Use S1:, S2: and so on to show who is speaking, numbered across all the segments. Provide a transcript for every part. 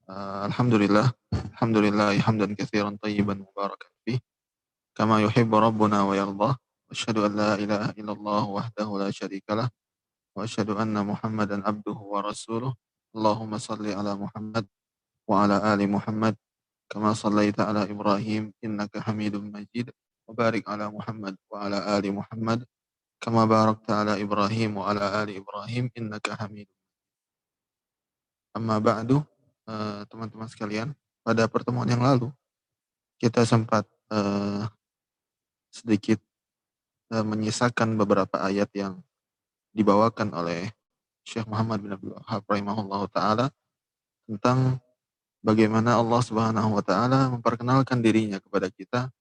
S1: Alhamdulillah, alhamdulillah hamdan katsiran tayyiban mubarakan fih, kama yuhibbu rabbuna wa yardah. Wa asyhadu an la ilaha illallah wahdahu la syarikalah, wa asyhadu anna Muhammadan abduhu wa rasuluh. Allahumma salli ala Muhammad wa ala ali Muhammad kama sallaita ala Ibrahim innaka Hamidum Majid. Wa barik ala Muhammad wa ala ali Muhammad kama barakta ala Ibrahim wa ala ali Ibrahim innaka Hamidum. Amma ba'du, teman-teman sekalian, pada pertemuan yang lalu kita sempat sedikit menyisakan beberapa ayat yang dibawakan oleh Syekh Muhammad bin Abdul Wahhab rahimahullahu taala tentang bagaimana Allah Subhanahu wa taala memperkenalkan dirinya kepada kita,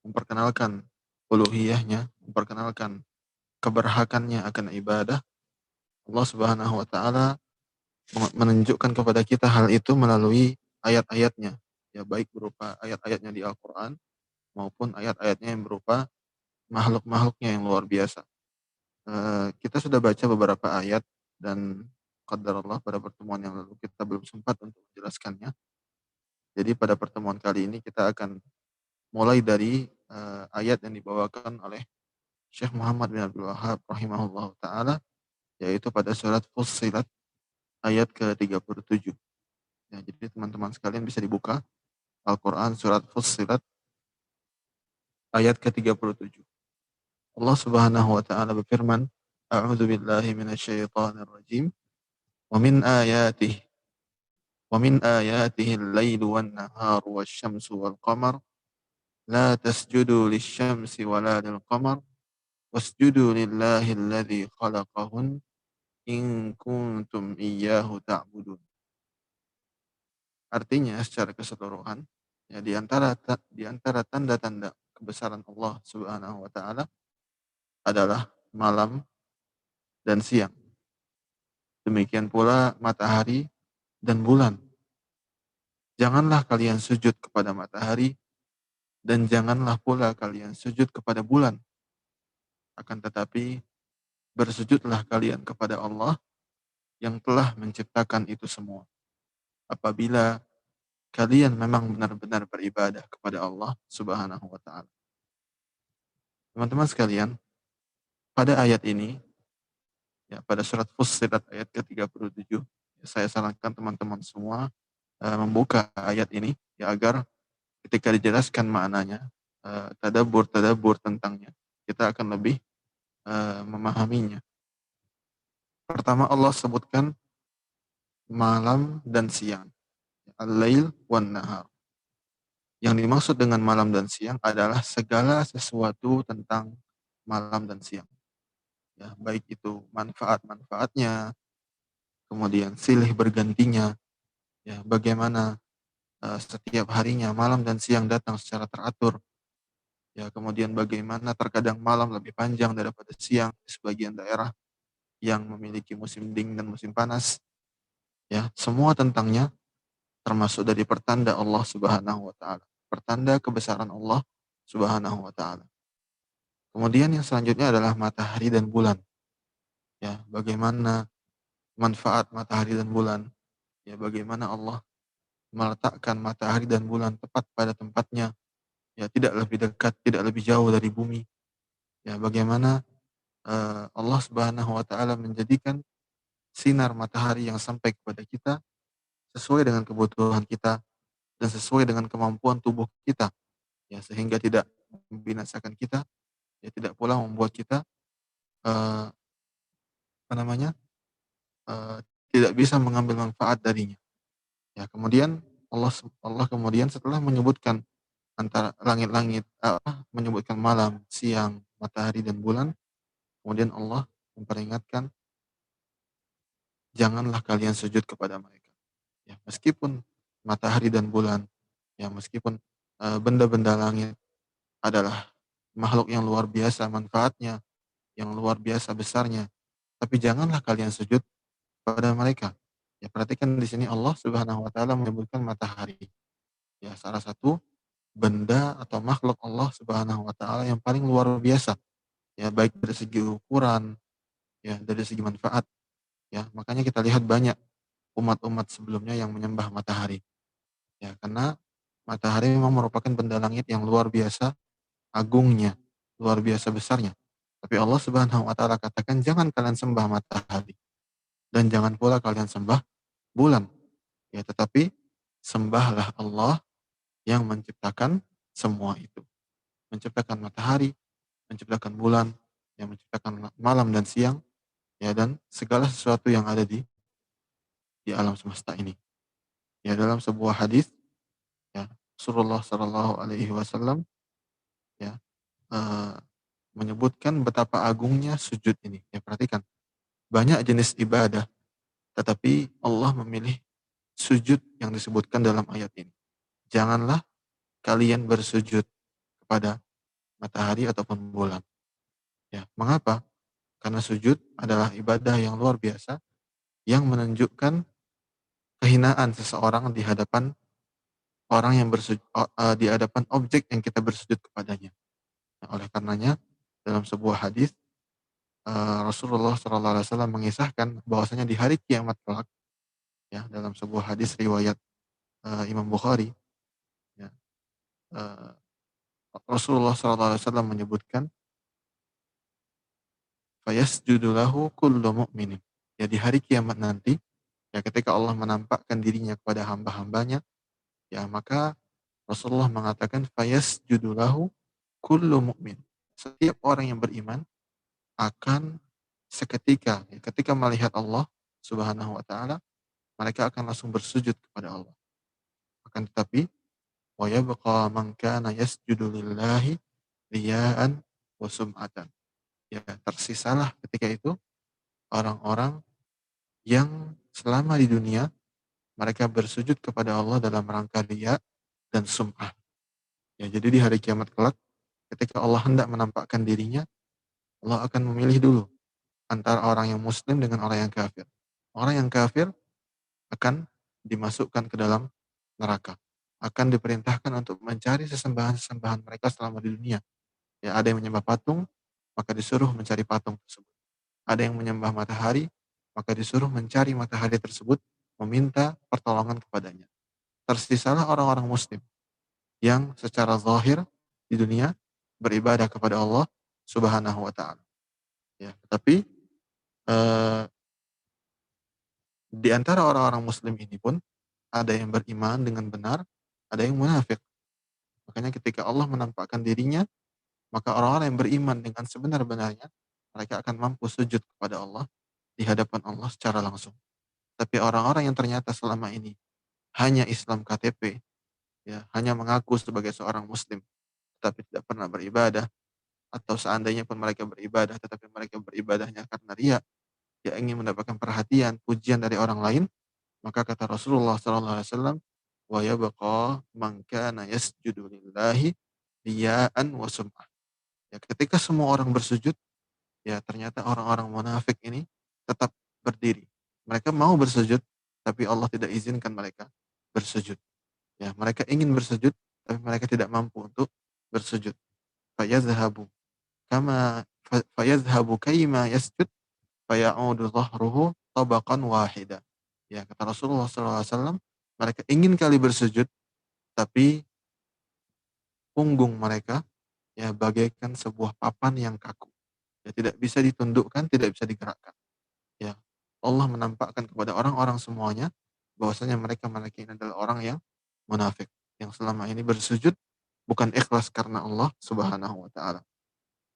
S1: memperkenalkan uluhiyahnya, memperkenalkan keberhakannya akan ibadah. Allah Subhanahu wa taala menunjukkan kepada kita hal itu melalui ayat-ayatnya, ya baik berupa ayat-ayatnya di Al-Qur'an maupun ayat-ayatnya yang berupa makhluk-makhluknya yang luar biasa. Kita sudah baca beberapa ayat dan qadarullah pada pertemuan yang lalu kita belum sempat untuk menjelaskannya. Jadi pada pertemuan kali ini kita akan mulai dari ayat yang dibawakan oleh Syekh Muhammad bin Abdul Wahhab rahimahullahu taala, yaitu pada surat Fussilat ayat ke-37. Ya, jadi teman-teman sekalian bisa dibuka Al-Qur'an surat Fussilat ayat ke-37. Allah Subhanahu wa taala berfirman, A'udzu billahi minasyaitonir rajim. Wa min ayatihi al-lailu wan-naharu wasyamsu wal-qamar la tasjudu lisyamsi wala lil-qamar wasjudu lillahi alladzi khalaqahun in kuntum iyyahu ta'budun. Artinya secara keseluruhan, ya di antara tanda-tanda kebesaran Allah Subhanahu wa taala adalah malam dan siang. Demikian pula matahari dan bulan. Janganlah kalian sujud kepada matahari dan janganlah pula kalian sujud kepada bulan. Akan tetapi bersujudlah kalian kepada Allah yang telah menciptakan itu semua. Apabila kalian memang benar-benar beribadah kepada Allah Subhanahu wa taala. Teman-teman sekalian, pada ayat ini, ya pada surat Fussilat ayat ke-37, ya, saya sarankan teman-teman semua membuka ayat ini ya agar ketika dijelaskan maknanya, tadabbur tentangnya, kita akan lebih memahaminya. Pertama Allah sebutkan malam dan siang, al-lail wan nahar. Yang dimaksud dengan malam dan siang adalah segala sesuatu tentang malam dan siang. Ya, baik itu manfaat-manfaatnya, kemudian silih bergantinya, ya, bagaimana setiap harinya malam dan siang datang secara teratur. Ya, kemudian bagaimana terkadang malam lebih panjang daripada siang di sebagian daerah yang memiliki musim dingin dan musim panas. Ya, semua tentangnya termasuk dari pertanda Allah Subhanahu wa taala, pertanda kebesaran Allah Subhanahu wa taala. Kemudian yang selanjutnya adalah matahari dan bulan. Ya, bagaimana manfaat matahari dan bulan? Ya, bagaimana Allah meletakkan matahari dan bulan tepat pada tempatnya, ya tidak lebih dekat, tidak lebih jauh dari bumi. Ya, bagaimana Allah Subhanahu wa taala menjadikan sinar matahari yang sampai kepada kita sesuai dengan kebutuhan kita dan sesuai dengan kemampuan tubuh kita, ya sehingga tidak membinasakan kita, ya tidak pula membuat kita eee, apa namanya, eee, tidak bisa mengambil manfaat darinya. Ya kemudian Allah kemudian setelah menyebutkan antara langit-langit, menyebutkan malam, siang, matahari dan bulan, kemudian Allah memperingatkan, "Janganlah kalian sujud kepada mereka." Ya, meskipun matahari dan bulan, ya meskipun, benda-benda langit adalah makhluk yang luar biasa manfaatnya, yang luar biasa besarnya, tapi janganlah kalian sujud kepada mereka. Ya perhatikan di sini Allah Subhanahu wa taala menyebutkan matahari. Ya salah satu benda atau makhluk Allah Subhanahu wa taala yang paling luar biasa, ya baik dari segi ukuran, ya dari segi manfaat, ya. Makanya kita lihat banyak umat-umat sebelumnya yang menyembah matahari. Ya, karena matahari memang merupakan benda langit yang luar biasa agungnya, luar biasa besarnya. Tapi Allah Subhanahu wa taala katakan jangan kalian sembah matahari dan jangan pula kalian sembah bulan. Ya, tetapi sembahlah Allah yang menciptakan semua itu. Menciptakan matahari, menciptakan bulan, yang menciptakan malam dan siang, ya dan segala sesuatu yang ada di alam semesta ini. Ya, dalam sebuah hadis, ya, Rasulullah Shallallahu alaihi wasallam ya eh, menyebutkan betapa agungnya sujud ini. Ya, perhatikan, banyak jenis ibadah, tetapi Allah memilih sujud yang disebutkan dalam ayat ini. Janganlah kalian bersujud kepada matahari ataupun bulan. Ya, mengapa? Karena sujud adalah ibadah yang luar biasa yang menunjukkan kehinaan seseorang di hadapan orang yang bersujud, di hadapan objek yang kita bersujud kepadanya. Nah, oleh karenanya dalam sebuah hadis Rasulullah SAW mengisahkan bahwasanya di hari kiamat kelak, ya, dalam sebuah hadis riwayat Imam Bukhari, ya, eh, Rasulullah SAW menyebutkan fayasjudu lahu kullu mu'minin. Ya, di hari kiamat nanti, ya, ketika Allah menampakkan dirinya kepada hamba-hambanya, ya, maka Rasulullah mengatakan fayasjudu lahu kullu mu'min. Setiap orang yang beriman akan seketika, ya, ketika melihat Allah Subhanahu wa taala, mereka akan langsung bersujud kepada Allah. Akan tetapi wa yabqa man kana yasjudu lillahi riya'an wa sum'atan. Ya, tersisalah ketika itu orang-orang yang selama di dunia mereka bersujud kepada Allah dalam rangka riya dan sum'ah. Ya, jadi di hari kiamat kelak ketika Allah hendak menampakkan dirinya, Allah akan memilih dulu antara orang yang muslim dengan orang yang kafir. Orang yang kafir akan dimasukkan ke dalam neraka. Akan diperintahkan untuk mencari sesembahan-sesembahan mereka selama di dunia. Ya, ada yang menyembah patung, maka disuruh mencari patung tersebut. Ada yang menyembah matahari, maka disuruh mencari matahari tersebut, meminta pertolongan kepadanya. Tersisalah orang-orang muslim yang secara zahir di dunia beribadah kepada Allah Subhanahu wa taala. Ya, tetapi eh, di antara orang-orang muslim ini pun ada yang beriman dengan benar, ada yang munafik. Makanya ketika Allah menampakkan dirinya, maka orang-orang yang beriman dengan sebenar-benarnya, mereka akan mampu sujud kepada Allah di hadapan Allah secara langsung. Tapi orang-orang yang ternyata selama ini hanya Islam KTP, ya, hanya mengaku sebagai seorang muslim, tetapi tidak pernah beribadah, atau seandainya pun mereka beribadah, tetapi mereka beribadahnya karena ria, dia ingin mendapatkan perhatian, pujian dari orang lain, maka kata Rasulullah SAW, wa yabqa man kana yasjudu lillahi riya'an wa sum'ah. Ya, ketika semua orang bersujud, ya ternyata orang-orang munafik ini tetap berdiri. Mereka mau bersujud, tapi Allah tidak izinkan mereka bersujud. Ya, mereka ingin bersujud, tapi mereka tidak mampu untuk bersujud. Fayazhabu fayazhabu kaima yasjud fayaudu dhahruhu tabaqan wahida. Ya, kata Rasulullah SAW, mereka ingin kali bersujud, tapi punggung mereka ya bagaikan sebuah papan yang kaku. Ya, tidak bisa ditundukkan, tidak bisa digerakkan. Ya, Allah menampakkan kepada orang-orang semuanya bahwasanya mereka ini adalah orang yang munafik, yang selama ini bersujud bukan ikhlas karena Allah Subhanahu wa taala.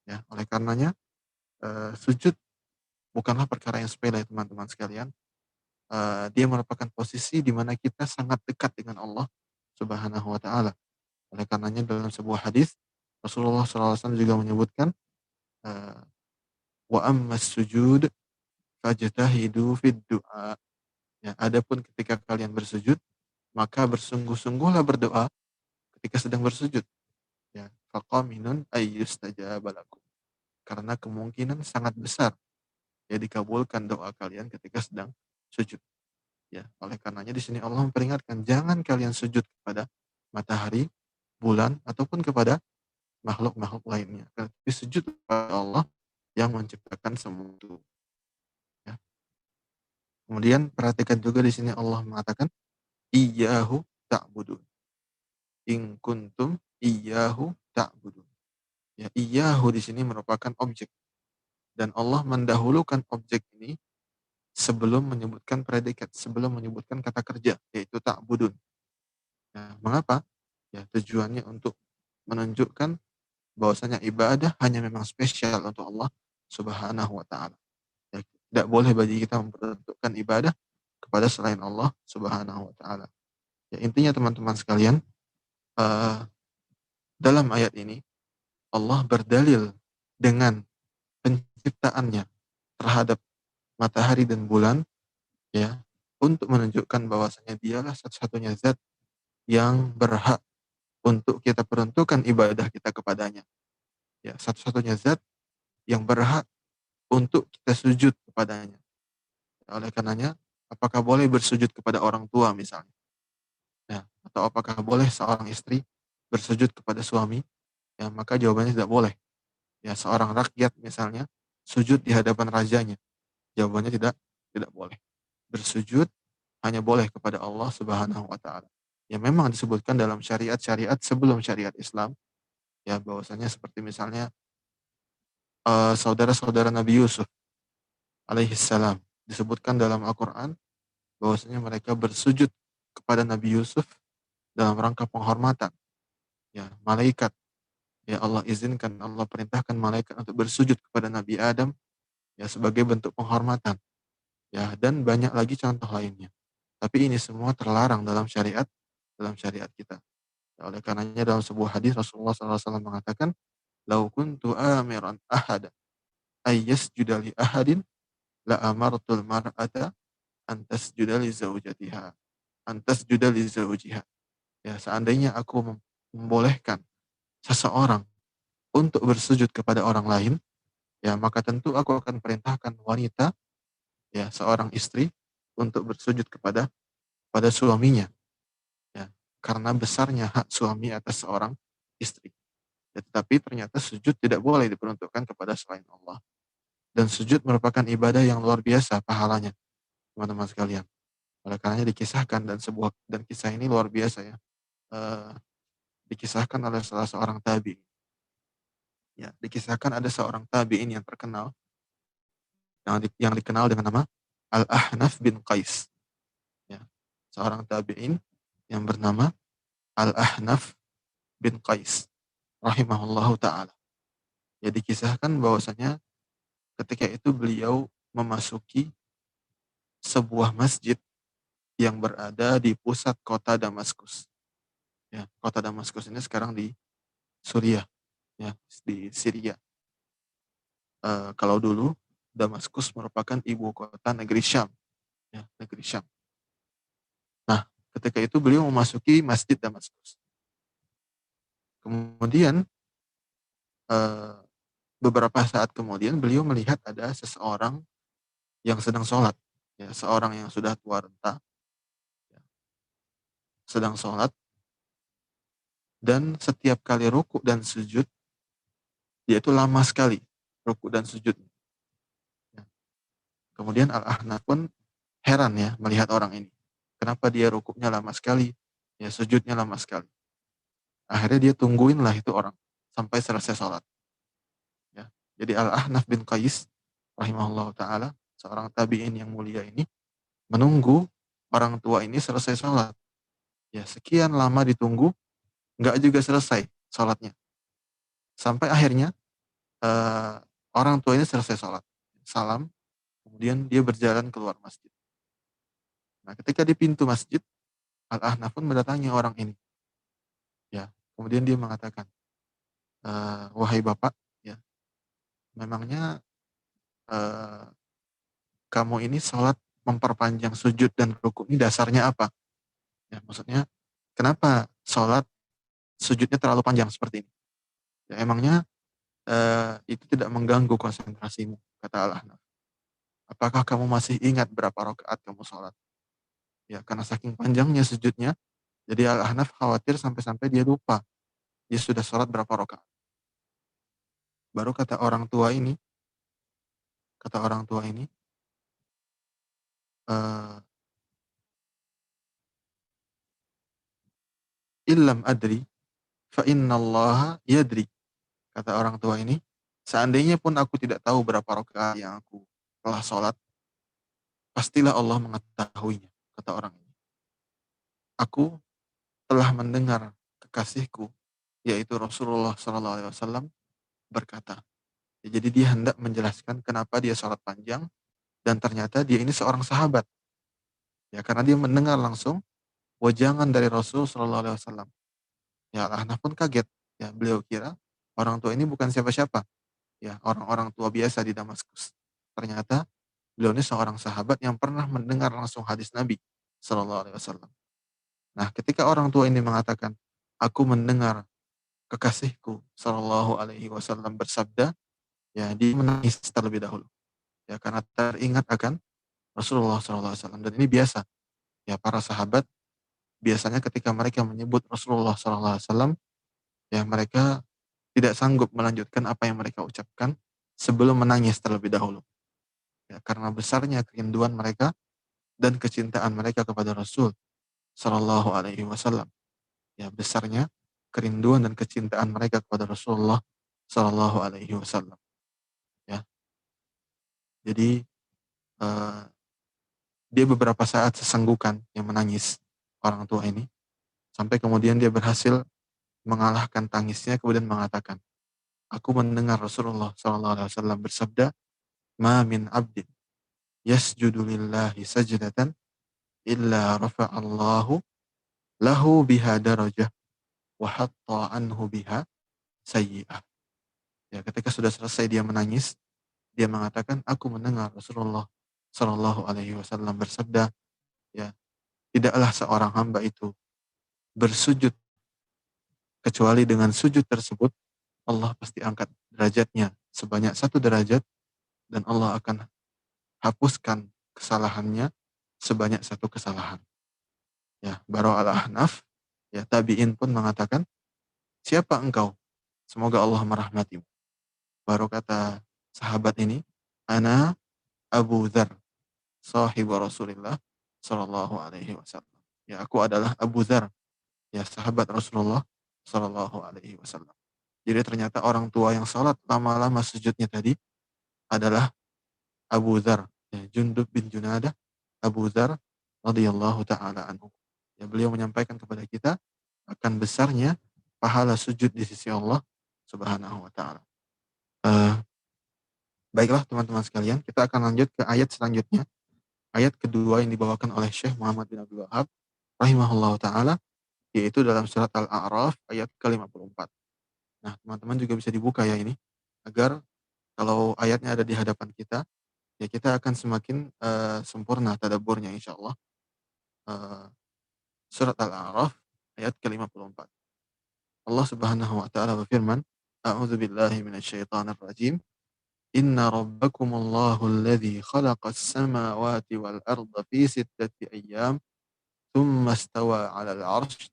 S1: Ya, oleh karenanya sujud bukanlah perkara yang sepele teman-teman sekalian. Dia merupakan posisi di mana kita sangat dekat dengan Allah Subhanahu wa taala. Oleh karenanya dalam sebuah hadis Rasulullah SAW juga menyebutkan eh, wa ammas sujud fajtahidu fid du'a. Ya, adapun ketika kalian bersujud, maka bersungguh-sungguhlah berdoa ketika sedang bersujud. Ya, faqaminun ayyustajaba lakum. Karena kemungkinan sangat besar ya dikabulkan doa kalian ketika sedang sujud. Ya, oleh karenanya di sini Allah memperingatkan jangan kalian sujud kepada matahari, bulan ataupun kepada makhluk-makhluk lainnya. Tapi sujud kepada Allah yang menciptakan semua itu. Ya. Kemudian perhatikan juga di sini Allah mengatakan, "Iyyahu ta'budun." In kuntum iyyahu ta'budun. Ya, iyyahu di sini merupakan objek dan Allah mendahulukan objek ini sebelum menyebutkan predikat, sebelum menyebutkan kata kerja, yaitu ta'budun. Nah, mengapa? Ya, tujuannya untuk menunjukkan bahwasanya ibadah hanya memang spesial untuk Allah Subhanahu wa taala. Ya, tidak boleh bagi kita memperuntukkan ibadah kepada selain Allah Subhanahu wa taala. Ya, intinya teman-teman sekalian, eh, dalam ayat ini Allah berdalil dengan penciptaannya terhadap matahari dan bulan, ya, untuk menunjukkan bahwasanya dialah satu-satunya zat yang berhak untuk kita peruntukkan ibadah kita kepadanya. Ya, satu-satunya zat yang berhak untuk kita sujud kepadanya. Oleh karenanya, apakah boleh bersujud kepada orang tua misalnya? Ya, atau apakah boleh seorang istri bersujud kepada suami? Ya, maka jawabannya tidak boleh. Ya, seorang rakyat misalnya sujud di hadapan rajanya. Jawabannya tidak boleh. Bersujud hanya boleh kepada Allah Subhanahu wa taala. Ya, memang disebutkan dalam syariat-syariat sebelum syariat Islam, ya, bahwasanya seperti misalnya saudara-saudara Nabi Yusuf alaihi salam, disebutkan dalam Al-Qur'an bahwasanya mereka bersujud kepada Nabi Yusuf dalam rangka penghormatan. Ya, malaikat, ya, Allah izinkan, Allah perintahkan malaikat untuk bersujud kepada Nabi Adam, ya, sebagai bentuk penghormatan. Ya, dan banyak lagi contoh lainnya. Tapi ini semua terlarang dalam syariat kita. Ya, oleh karenanya dalam sebuah hadis Rasulullah SAW mengatakan, "Lau kuntu amiran ahada ayyasjuda li ahadin la amartul mar'ata antas judali zaujatiha, antas judali zaujiha." Ya, seandainya aku membolehkan seseorang untuk bersujud kepada orang lain, ya, maka tentu aku akan perintahkan wanita, ya, seorang istri untuk bersujud pada suaminya, ya, karena besarnya hak suami atas seorang istri. Ya, tetapi ternyata sujud tidak boleh diperuntukkan kepada selain Allah. Dan sujud merupakan ibadah yang luar biasa pahalanya, teman-teman sekalian. Oleh karenanya dikisahkan, dan kisah ini luar biasa, ya. Eh, Dikisahkan oleh salah seorang tabi'in. Ya, dikisahkan ada seorang tabi'in yang terkenal, yang dikenal dengan nama Al-Ahnaf bin Qais. Ya, seorang tabi'in yang bernama Al-Ahnaf bin Qais rahimahullahu taala. Ya, dikisahkan bahwasanya ketika itu beliau memasuki sebuah masjid yang berada di pusat kota Damaskus. Ya, kota Damaskus ini sekarang di Suriah, ya, di Syria. Kalau dulu Damaskus merupakan ibu kota negeri Syam, ya, negeri Syam. Nah, ketika itu beliau memasuki Masjid Damaskus. Kemudian eh, beberapa saat kemudian beliau melihat ada seseorang yang sedang sholat, ya, seorang yang sudah tua renta, ya, sedang sholat, dan setiap kali ruku dan sujud dia itu lama sekali ruku dan sujud. Ya. Kemudian Al-Ahnaf pun heran, ya, melihat orang ini. Kenapa dia rukuknya lama sekali, ya, sujudnya lama sekali. Akhirnya dia tungguin lah itu orang sampai selesai sholat. Ya. Jadi Al-Ahnaf bin Qais rahimahullah ta'ala, seorang tabi'in yang mulia ini, menunggu orang tua ini selesai sholat. Ya, sekian lama ditunggu, nggak juga selesai sholatnya. Sampai akhirnya eh, orang tua ini selesai sholat. Salam, kemudian dia berjalan keluar masjid. Nah, ketika di pintu masjid, Al-Ahnaf pun mendatangi orang ini. Ya, kemudian dia mengatakan, wahai bapak, ya, memangnya eh, kamu ini sholat memperpanjang sujud dan rukuk ini dasarnya apa? Ya, maksudnya kenapa sholat sujudnya terlalu panjang seperti ini? Ya, emangnya itu tidak mengganggu konsentrasimu, kata Al-Ahnaf. Apakah kamu masih ingat berapa rakaat kamu sholat? Ya, karena saking panjangnya sujudnya, jadi Al-Ahnaf khawatir sampai-sampai dia lupa dia sudah sholat berapa rakaat. Baru kata orang tua ini, eee, "Illam adri fa innallaha yadri." Kata orang tua ini, "Seandainya pun aku tidak tahu berapa rakaat yang aku telah sholat, pastilah Allah mengetahuinya," kata orang ini. "Aku telah mendengar kekasihku, yaitu Rasulullah SAW berkata." Ya, jadi dia hendak menjelaskan kenapa dia sholat panjang dan ternyata dia ini seorang sahabat. Ya, karena dia mendengar langsung wejangan dari Rasul SAW. Ya, Al-Ahnaf pun kaget. Ya, beliau kira orang tua ini bukan siapa-siapa. Ya, orang-orang tua biasa di Damaskus. Ternyata beliau ini seorang sahabat yang pernah mendengar langsung hadis Nabi SAW. Nah, ketika orang tua ini mengatakan, aku mendengar kekasihku SAW bersabda, ya dia menangis terlebih dahulu. Ya, karena teringat akan Rasulullah SAW. Dan ini biasa. Ya, para sahabat biasanya ketika mereka menyebut Rasulullah SAW, ya mereka tidak sanggup melanjutkan apa yang mereka ucapkan sebelum menangis terlebih dahulu. Ya, karena besarnya kerinduan mereka dan kecintaan mereka kepada Rasul Shallallahu Alaihi Wasallam. Ya, besarnya kerinduan dan kecintaan mereka kepada Rasulullah Shallallahu Alaihi Wasallam. Ya, jadi uh, dia beberapa saat sesenggukan yang menangis orang tua ini, sampai kemudian dia berhasil mengalahkan tangisnya kemudian mengatakan, aku mendengar Rasulullah Shallallahu Alaihi Wasallam bersabda, ma min abdin yasjudu lillahi sajdatan illa rafa'allahu lahu biha darajah wa hatta anhu biha sayyi'ah. Ya, ketika sudah selesai dia menangis, dia mengatakan, aku mendengar Rasulullah Shallallahu Alaihi Wasallam bersabda, ya, tidaklah seorang hamba itu bersujud kecuali dengan sujud tersebut Allah pasti angkat derajatnya sebanyak 1 derajat dan Allah akan hapuskan kesalahannya sebanyak 1 kesalahan. Ya, Baro al-Ahnaf, ya tabi'in pun mengatakan, siapa engkau? Semoga Allah merahmatimu. Baru kata sahabat ini, ana Abu Dzar, sahibu Rasulullah sallallahu alaihi wasallam. Ya, aku adalah Abu Dzar, ya sahabat Rasulullah sallallahu alaihi wasallam. Jadi ternyata orang tua yang salat lama-lama sujudnya tadi adalah Abu Dzar, ya, Jundub bin Junadah, Abu Dzar radhiyallahu taala anhu. Ya, beliau menyampaikan kepada kita akan besarnya pahala sujud di sisi Allah Subhanahu wa taala. Baiklah teman-teman sekalian, kita akan lanjut ke ayat selanjutnya. Ayat kedua yang dibawakan oleh Syekh Muhammad bin Abdul Wahab rahimahullahu taala, yaitu dalam surat Al-A'raf ayat ke-54. Nah, teman-teman juga bisa dibuka ya ini agar kalau ayatnya ada di hadapan kita, ya kita akan semakin sempurna tadabburnya insyaallah. Uh, Surat Al-A'raf ayat ke-54. Allah Subhanahu wa taala berfirman, A'udzu billahi minasyaitonir rajim. Inna rabbakumullahu alladzi khalaqas samawati wal arda fi 6 ayyam thumma istawa 'alal 'arsy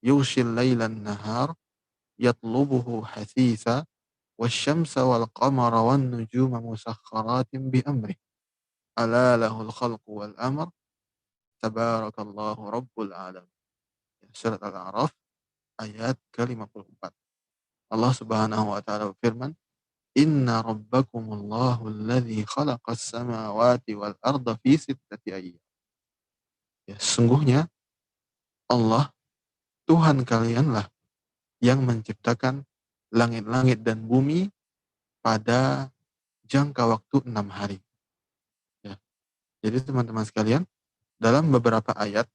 S1: yughshil laila an-nahar yatlubuhu hasisa wasyamsa wal qamara wan nujuma musakhkharatin bi amrih ala lahul khalqu wal amr tabarakallahu rabbul alamin. Surat Al-A'raf ayat ke-54. Allah Subhanahu wa taala berfirman, Inna rabbakumullahu alladzi khalaqas samawati wal arda fi 6 ayyam. Ya, sesungguhnya Allah, Tuhan kalianlah yang menciptakan langit-langit dan bumi pada jangka waktu 6 hari. Ya. Jadi teman-teman sekalian, dalam beberapa ayat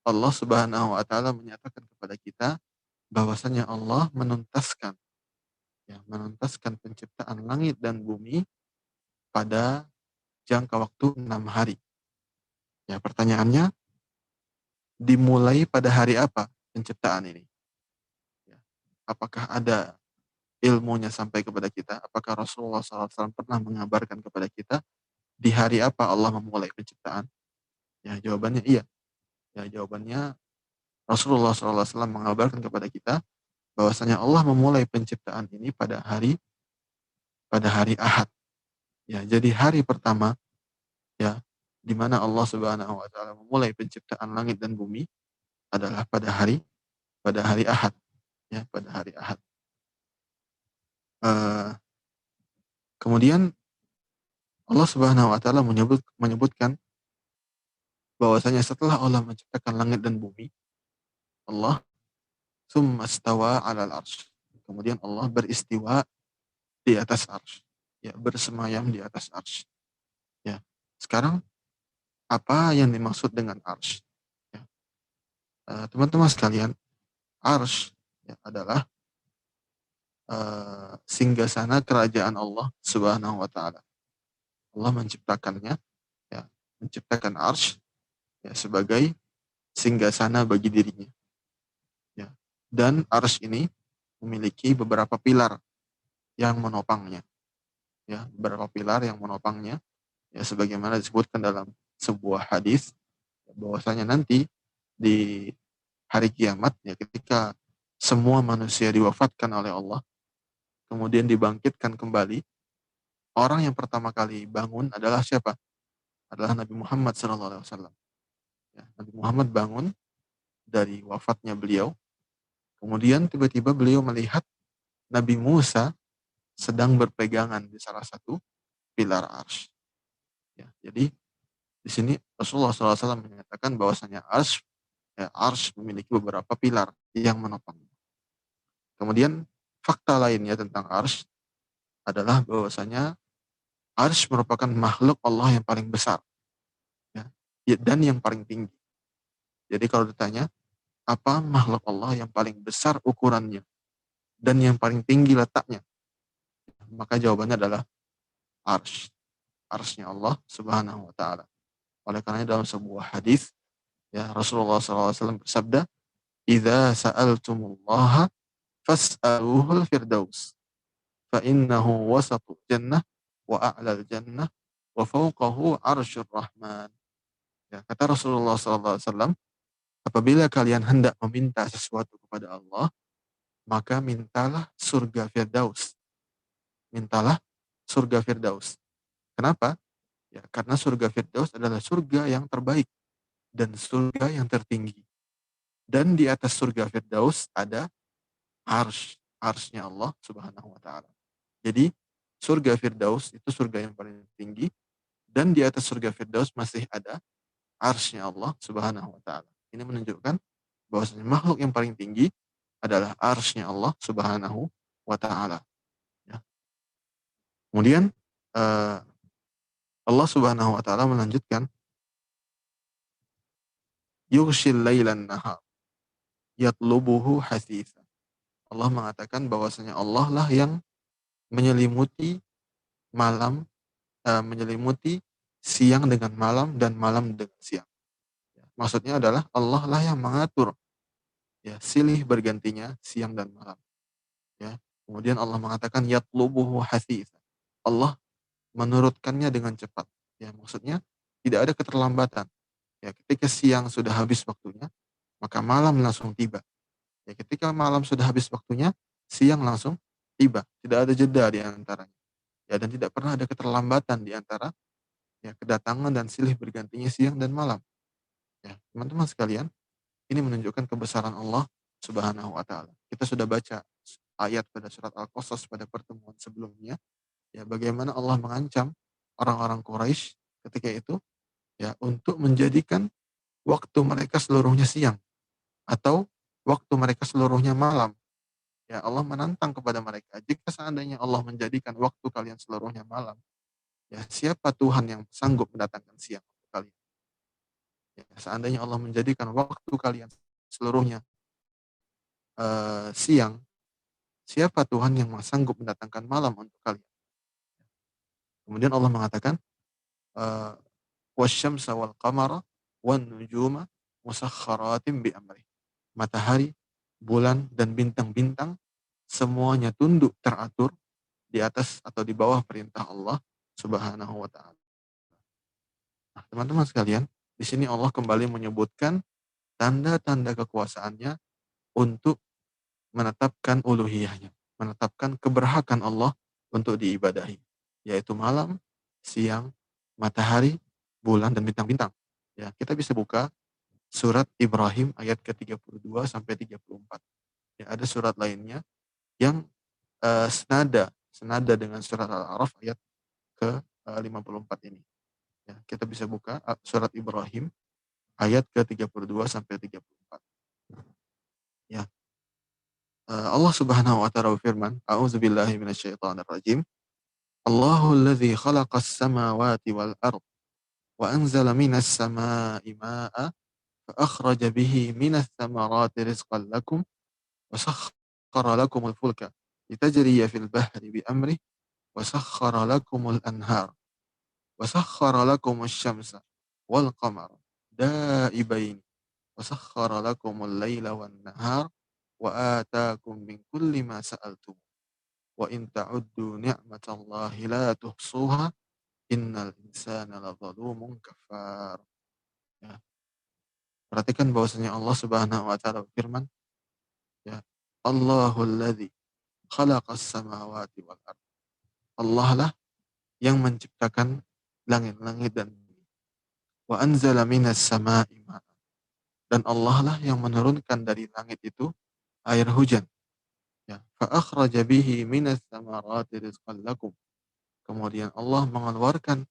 S1: Allah Subhanahu wa taala menyatakan kepada kita bahwasanya Allah menuntaskan penciptaan langit dan bumi pada jangka waktu 6 hari. Ya, pertanyaannya, dimulai pada hari apa penciptaan ini? Ya. Apakah ada ilmunya sampai kepada kita? Apakah Rasulullah SAW pernah mengabarkan kepada kita di hari apa Allah memulai penciptaan? Ya, jawabannya iya. Ya, jawabannya Rasulullah SAW mengabarkan kepada kita bahwasanya Allah memulai penciptaan ini pada hari Ahad. Ya, jadi hari pertama, ya, di mana Allah Subhanahu wa taala memulai penciptaan langit dan bumi adalah pada hari Ahad, ya, pada hari Ahad. Eee, Kemudian Allah Subhanahu wa taala menyebutkan bahwasanya setelah Allah menciptakan langit dan bumi, Allah tsumma stawa 'alal arsy. Kemudian Allah beristiwa di atas arsy, ya, bersemayam di atas arsy, ya. Sekarang apa yang dimaksud dengan arsy? Ya, teman-teman sekalian, arsy, ya, adalah singgasana kerajaan Allah Subhanahu wa taala. Allah menciptakannya, ya, menciptakan arsy, ya, sebagai singgasana bagi dirinya, ya. Dan arsy ini memiliki beberapa pilar yang menopangnya, ya, beberapa pilar yang menopangnya, ya, sebagaimana disebutkan dalam sebuah hadis bahwasanya nanti di hari kiamat, ya, ketika semua manusia diwafatkan oleh Allah kemudian dibangkitkan kembali, orang yang pertama kali bangun adalah siapa? Adalah Nabi Muhammad SAW. Ya, Nabi Muhammad bangun dari wafatnya beliau, kemudian tiba-tiba beliau melihat Nabi Musa sedang berpegangan di salah satu pilar arsy. Ya, jadi di sini Rasulullah SAW menyatakan bahwasanya arsy memiliki beberapa pilar yang menopang. Kemudian fakta lainnya tentang arsy adalah bahwasanya arsy merupakan makhluk Allah yang paling besar, ya, dan yang paling tinggi. Jadi kalau ditanya apa makhluk Allah yang paling besar ukurannya dan yang paling tinggi letaknya, maka jawabannya adalah arsy. Arsy-nya Allah Subhanahu wa taala. Oleh karena dalam sebuah hadis, ya, Rasulullah SAW bersabda, "Idza sa'altumullaha fas'aluhul firdaus, fa innahu wasatul jannah wa a'lal jannah wa fawqahu arsyur rahman." Ya, kata Rasulullah SAW, apabila kalian hendak meminta sesuatu kepada Allah, maka mintalah surga Firdaus. Mintalah surga Firdaus. Kenapa? Ya, karena surga Firdaus adalah surga yang terbaik dan surga yang tertinggi. Dan di atas surga Firdaus ada arsy-nya Allah Subhanahu wa taala. Jadi surga Firdaus itu surga yang paling tinggi dan di atas surga Firdaus masih ada arsy-nya Allah Subhanahu wa taala. Ini menunjukkan bahwasanya makhluk yang paling tinggi adalah arsy-nya Allah Subhanahu wa taala, ya. Kemudian Allah Subhanahu wa taala melanjutkan, yughshil lailan nahar yatlubuhu hasisa. Allah mengatakan bahwasanya Allah lah yang menyelimuti malam, menyelimuti siang dengan malam dan malam dengan siang. Maksudnya adalah Allah lah yang mengatur, ya, silih bergantinya siang dan malam, ya. Kemudian Allah mengatakan yatlubuhu hasisa. Allah menurutkannya dengan cepat. Ya, maksudnya tidak ada keterlambatan. Ya, ketika siang sudah habis waktunya, maka malam langsung tiba. Ya, ketika malam sudah habis waktunya, siang langsung tiba. Tidak ada jeda di antaranya. Ya, dan tidak pernah ada keterlambatan di antara, ya, kedatangan dan silih bergantinya siang dan malam. Ya, teman-teman sekalian, ini menunjukkan kebesaran Allah Subhanahu wa taala. Kita sudah baca ayat pada surat Al-Qasas pada pertemuan sebelumnya, ya, bagaimana Allah mengancam orang-orang Quraisy ketika itu, ya, untuk menjadikan waktu mereka seluruhnya siang atau waktu mereka seluruhnya malam. Ya, Allah menantang kepada mereka, jika seandainya Allah menjadikan waktu kalian seluruhnya malam, ya, siapa Tuhan yang sanggup mendatangkan siang untuk kalian? Ya, seandainya Allah menjadikan waktu kalian seluruhnya siang, siapa Tuhan yang sanggup mendatangkan malam untuk kalian? Kemudian Allah mengatakan, eee, "Wasyamsa wal qamara wan nujuma musakhkharatin bi amrih." Matahari, bulan, dan bintang-bintang semuanya tunduk teratur di atas atau di bawah perintah Allah Subhanahu wa taala. Nah, teman-teman sekalian, di sini Allah kembali menyebutkan tanda-tanda kekuasaannya untuk menetapkan uluhiyahnya, menetapkan keberhakan Allah untuk diibadahi, yaitu malam, siang, matahari, bulan, dan bintang-bintang. Ya, kita bisa buka surat Ibrahim ayat ke-32 sampai 34. Ya, ada surat lainnya yang senada dengan surat Al-A'raf ayat ke-54 ini. Ya, kita bisa buka surat Ibrahim ayat ke-32 sampai 34. Ya. Allah Subhanahu wa taala berfirman, "A'udzubillahi minasyaitonirrajim. Allahul ladzi khalaqas samawati wal ard wa anzala minas samaa'i maa'a fa akhraja bihi minas thamarati rizqan lakum wa sakhkhara lakumul fulka litajriya fil bahri bi amrihi wa sakhkhara lakumul anhar wa sakhkhara lakumus syamsa wal qamara da'ibain wa sakhkhara lakumul laila wan nahar wa ataakum min kulli ma sa'altum wa in ta'uddu ni'matallahi la tuhsuha innal insana ladzalumun kafar." Ya, perhatikan bahwasanya Allah Subhanahu wa taala berfirman, ya, Allahul ladzi khalaqas samawati wal ard. Allah lah yang menciptakan langit-langit dan bumi. Wa anzala minas samaa'i ma'. Dan Allah lah yang menurunkan dari langit itu air hujan. Ya, fa akhraja bihi minas thamarati rizqan lakum. Kemudian Allah mengeluarkan,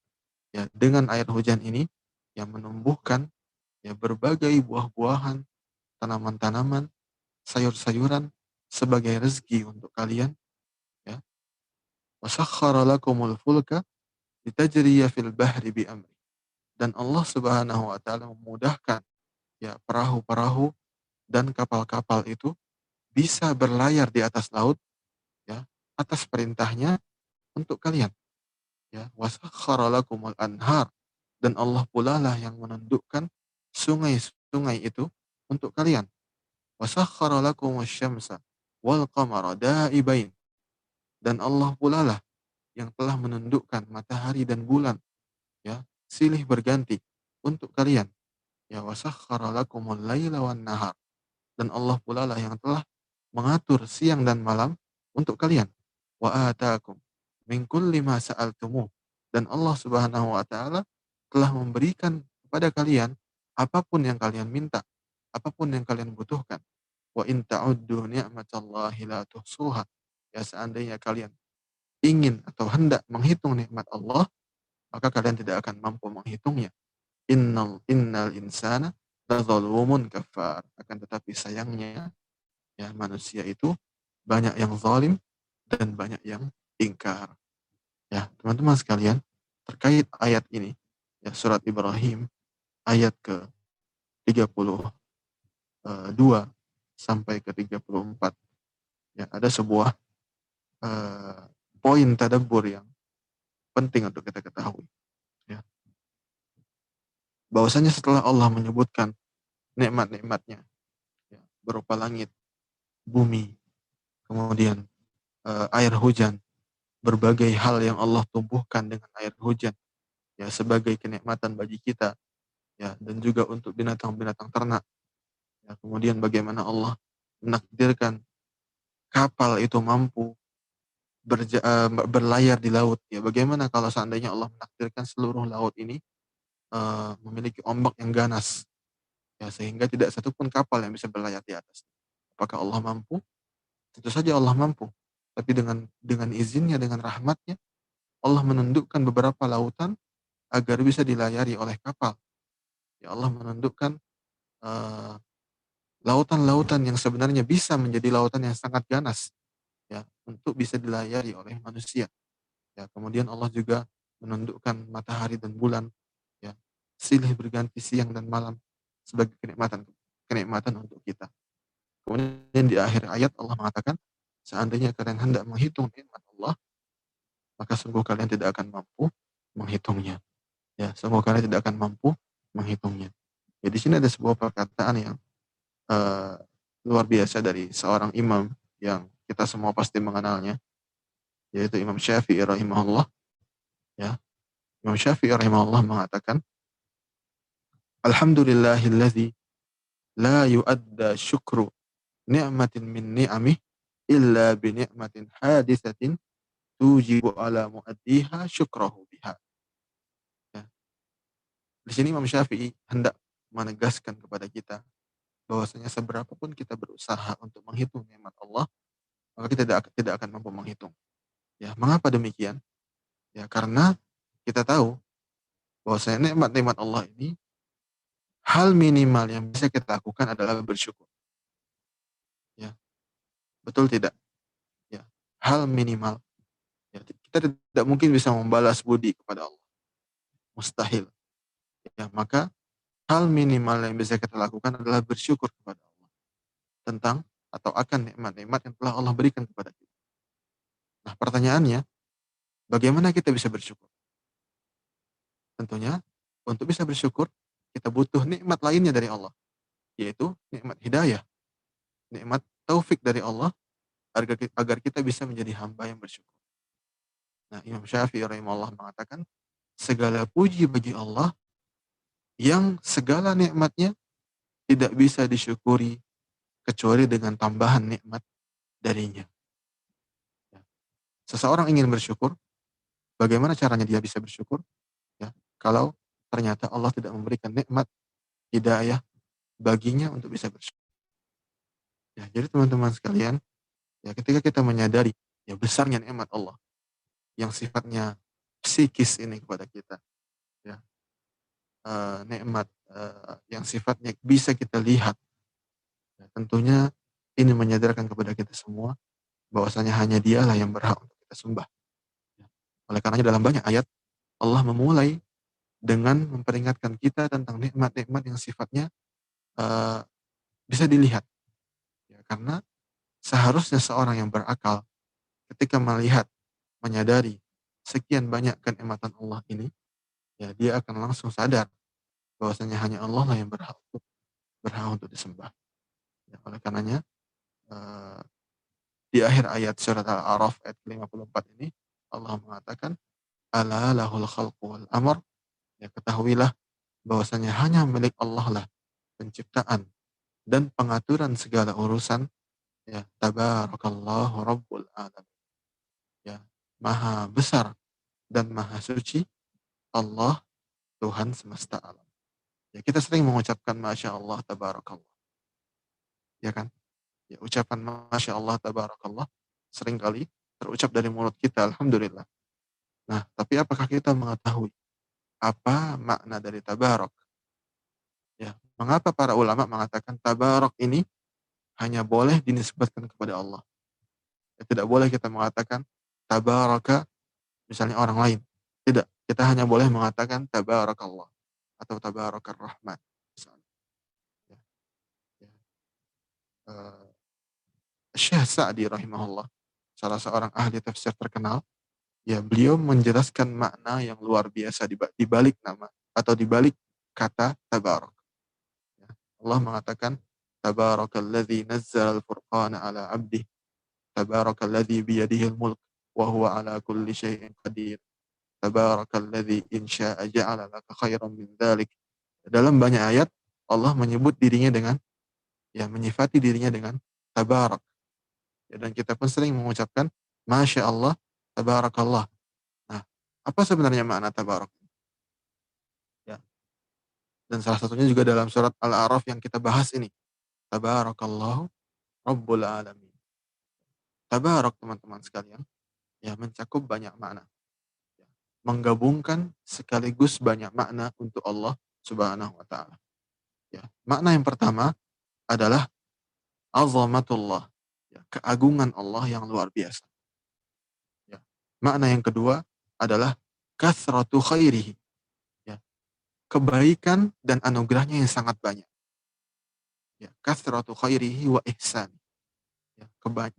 S1: ya, dengan air hujan ini yang menumbuhkan, ya, berbagai buah-buahan, tanaman-tanaman, sayur-sayuran sebagai rezeki untuk kalian, ya. Wasakhkhara lakumul fulka litajriya fil bahri bi amri. Dan Allah Subhanahu wa taala memudahkan, ya, perahu-perahu dan kapal-kapal itu bisa berlayar di atas laut, ya, atas perintahnya untuk kalian, ya. Wasakhkhara lakumul anhar. Dan Allah pula lah yang menundukkan sungai-sungai itu untuk kalian. Wasakhkhara lakumus syamsa wal qamara da'ibain. Dan Allah pula lah yang telah menundukkan matahari dan bulan, ya, silih berganti untuk kalian. Ya, wasakhkhara lakumul laila wan nahar. Dan Allah pula lah yang telah mengatur siang dan malam untuk kalian. Wa ataakum min kulli ma sa'altumuh. Dan Allah Subhanahu wa taala telah memberikan kepada kalian apapun yang kalian minta, apapun yang kalian butuhkan. Wa in ta'uddu ni'matallahi la tuhsuha. Ya, seandainya kalian ingin atau hendak menghitung nikmat Allah, maka kalian tidak akan mampu menghitungnya. Innal insana lazalumun kafar. Akan tetapi sayangnya, ya, manusia itu banyak yang zalim dan banyak yang ingkar. Ya, teman-teman sekalian, terkait ayat ini, ya, surat Ibrahim ayat ke-32 sampai ke-34, ya, ada sebuah eh, poin tadabbur yang penting untuk kita ketahui, ya. Bahwasanya setelah Allah menyebutkan nikmat-nikmatnya, ya, berupa langit, bumi, kemudian air hujan, berbagai hal yang Allah tumbuhkan dengan air hujan, ya, sebagai kenikmatan bagi kita, ya, dan juga untuk binatang-binatang ternak. Ya, kemudian bagaimana Allah menakdirkan kapal itu mampu berlayar di laut. Ya, bagaimana kalau seandainya Allah menakdirkan seluruh laut ini memiliki ombak yang ganas, ya, sehingga tidak satupun kapal yang bisa berlayar di atas. Apakah Allah mampu? Tentu saja Allah mampu. Tapi dengan izinnya, dengan rahmatnya, Allah menundukkan beberapa lautan agar bisa dilayari oleh kapal. Ya, Allah menundukkan eh, lautan-lautan yang sebenarnya bisa menjadi lautan yang sangat ganas, ya, untuk bisa dilayari oleh manusia. Ya, kemudian Allah juga menundukkan matahari dan bulan, ya, silih berganti siang dan malam sebagai kenikmatan kenikmatan untuk kita. Kemudian di akhir ayat Allah mengatakan, seandainya kalian hendak menghitung nikmat Allah, maka sungguh kalian tidak akan mampu menghitungnya. Ya, sungguh kalian tidak akan mampu menghitungnya. Ya, di sini ada sebuah perkataan yang eh, luar biasa dari seorang imam yang kita semua pasti mengenalnya, yaitu Imam Syafi'i rahimahullah. Ya, Imam Syafi'i rahimahullah mengatakan, Alhamdulillahilladzi la yu'adda syukru ni'matin min ni'amih illa bi ni'matin hadisatin tujibu ala muaddiha syukrahu biha. Ya. Di sini Imam Syafi'i hendak menegaskan kepada kita bahwasanya seberapa pun kita berusaha untuk menghitung nikmat Allah, maka kita tidak akan mampu menghitung. Ya, mengapa demikian? Ya, karena kita tahu bahwasanya nikmat-nikmat Allah ini, hal minimal yang bisa kita lakukan adalah bersyukur. Ya, betul tidak? Ya, hal minimal. Ya, kita tidak mungkin bisa membalas budi kepada Allah. Mustahil. Ya, maka hal minimal yang bisa kita lakukan adalah bersyukur kepada Allah tentang atau akan nikmat-nikmat yang telah Allah berikan kepada kita. Nah, pertanyaannya, bagaimana kita bisa bersyukur? Tentunya, untuk bisa bersyukur, kita butuh nikmat lainnya dari Allah, yaitu nikmat hidayah, nikmat taufik dari Allah, agar kita bisa menjadi hamba yang bersyukur. Nah, Imam Syafi'i rahimahullah mengatakan, segala puji bagi Allah yang segala nikmatnya tidak bisa disyukuri kecuali dengan tambahan nikmat darinya. Ya. Seseorang ingin bersyukur, bagaimana caranya dia bisa bersyukur? Ya, kalau ternyata Allah tidak memberikan nikmat hidayah baginya untuk bisa bersyukur. Ya, jadi teman-teman sekalian, ya ketika kita menyadari ya besarnya nikmat Allah yang sifatnya psikis ini kepada kita, ya, nikmat yang sifatnya bisa kita lihat, ya, tentunya ini menyadarkan kepada kita semua bahwasanya hanya Dialah yang berhak untuk kita sembah. Ya. Oleh karenanya dalam banyak ayat Allah memulai dengan memperingatkan kita tentang nikmat-nikmat yang sifatnya eee, bisa dilihat. Ya, karena seharusnya seorang yang berakal ketika melihat, menyadari sekian banyak kenikmatan Allah ini, ya dia akan langsung sadar bahwasanya hanya Allah lah yang berhak untuk disembah. Ya, oleh karenanya eee, di akhir ayat surat Al-A'raf ayat ke-54 ini Allah mengatakan, "Ala lahul khalqu wal amr." Ya, ketahuilah bahwasanya hanya milik Allah lah penciptaan dan pengaturan segala urusan, ya, tabarakallahu rabbul alamin. Ya, maha besar dan maha suci Allah Tuhan semesta alam. Ya, kita sering mengucapkan masya Allah tabarakallah, ya kan? Ya, ucapan masya Allah tabarakallah seringkali terucap dari mulut kita alhamdulillah. Nah, tapi apakah kita mengetahui apa makna dari tabarak? Ya, mengapa para ulama mengatakan tabarak ini hanya boleh dinisbatkan kepada Allah? Ya, tidak boleh kita mengatakan tabaraka misalnya orang lain. Tidak, kita hanya boleh mengatakan tabarakallah atau tabarakar rahman misalnya. Ya, ya. Syekh Sa'di rahimahullah, salah seorang ahli tafsir terkenal, ya beliau menjelaskan makna yang luar biasa di balik nama atau di balik kata tabarak. Ya. Allah mengatakan tabarakalladzi nazzala al-furqana ala 'abdihi, tabarakalladzi biyadihi al-mulk wa huwa ala kulli syai'in qadir. Tabarakalladzi in syaa'a ja'ala laka khairan min dzalik. Dalam banyak ayat Allah menyebut dirinya dengan, ya menyifati dirinya dengan tabarak. Ya, dan kita pun sering mengucapkan masya Allah, tabarakallah. Nah, apa sebenarnya makna tabarak? Ya, dan salah satunya juga dalam surat Al-A'raf yang kita bahas ini. Tabarakallahu Rabbul Alamin. Tabarak teman-teman sekalian, ya mencakup banyak makna. Ya, menggabungkan sekaligus banyak makna untuk Allah Subhanahu wa taala. Ya, makna yang pertama adalah azamatullah. Ya, keagungan Allah yang luar biasa. Ya. Makna yang kedua adalah kasratu khairihi. Ya, kebaikan dan anugerahnya yang sangat banyak. Ya, kasratu khairihi wa ihsan. Ya,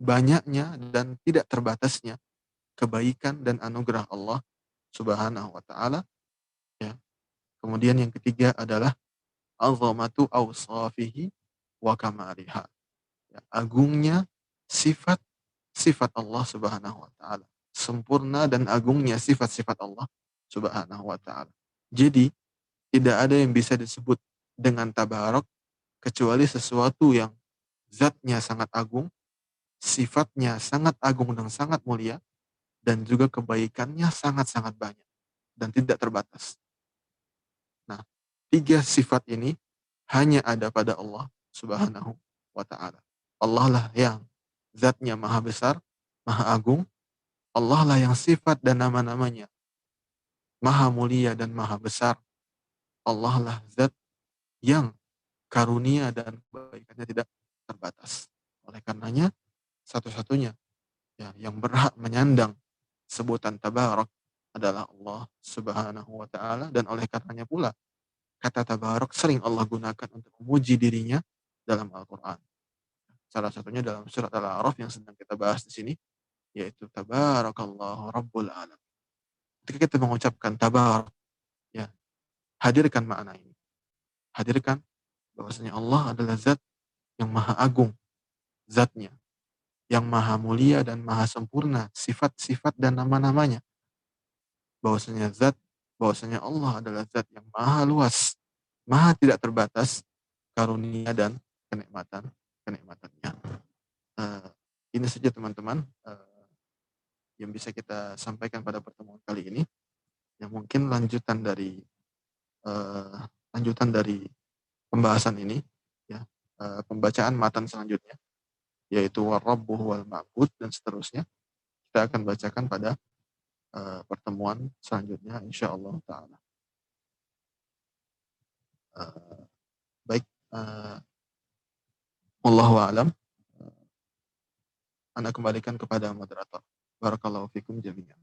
S1: banyaknya dan tidak terbatasnya kebaikan dan anugerah Allah Subhanahu wa taala, ya. Kemudian yang ketiga adalah azamatu awsafihi wa kamaliha. Ya, agungnya sifat sifat Allah Subhanahu wa taala. Sempurna dan agungnya sifat-sifat Allah Subhanahu wa taala. Jadi, tidak ada yang bisa disebut dengan tabarak kecuali sesuatu yang zatnya sangat agung, sifatnya sangat agung dan sangat mulia, dan juga kebaikannya sangat-sangat banyak dan tidak terbatas. Nah, Tiga sifat ini hanya ada pada Allah Subhanahu wa Ta'ala. Allah lah yang zatnya maha besar, maha agung. Allah lah yang sifat dan nama-namanya maha mulia dan maha besar. Allah lah zat yang karunia dan kebaikannya tidak terbatas. Oleh karenanya, satu-satunya ya, yang berhak menyandang sebutan tabarak adalah Allah Subhanahu wa Ta'ala, dan oleh karenanya pula kata tabarak sering Allah gunakan untuk memuji dirinya dalam Al-Quran. Salah satunya dalam surat Al-A'raf yang sedang kita bahas di sini, yaitu Tabarakallahu Rabbul Alam. Ketika kita mengucapkan tabarak, ya, hadirkan makna ini. Hadirkan bahwasanya Allah adalah zat yang maha agung, zatnya, yang maha mulia dan maha sempurna, sifat-sifat dan nama-namanya. Bahwasanya Allah adalah zat yang maha luas, maha tidak terbatas karunia dan kenikmatannya. Ini saja teman-teman yang bisa kita sampaikan pada pertemuan kali ini. Yang mungkin lanjutan dari pembahasan ini, ya, pembacaan matan selanjutnya, yaitu warabbuh wal ma'bud dan seterusnya, kita akan bacakan pada pertemuan selanjutnya insyaallah taala. Baik, wallahu a'lam. Anda kembalikan kepada moderator. Barakallahu fikum jami'an.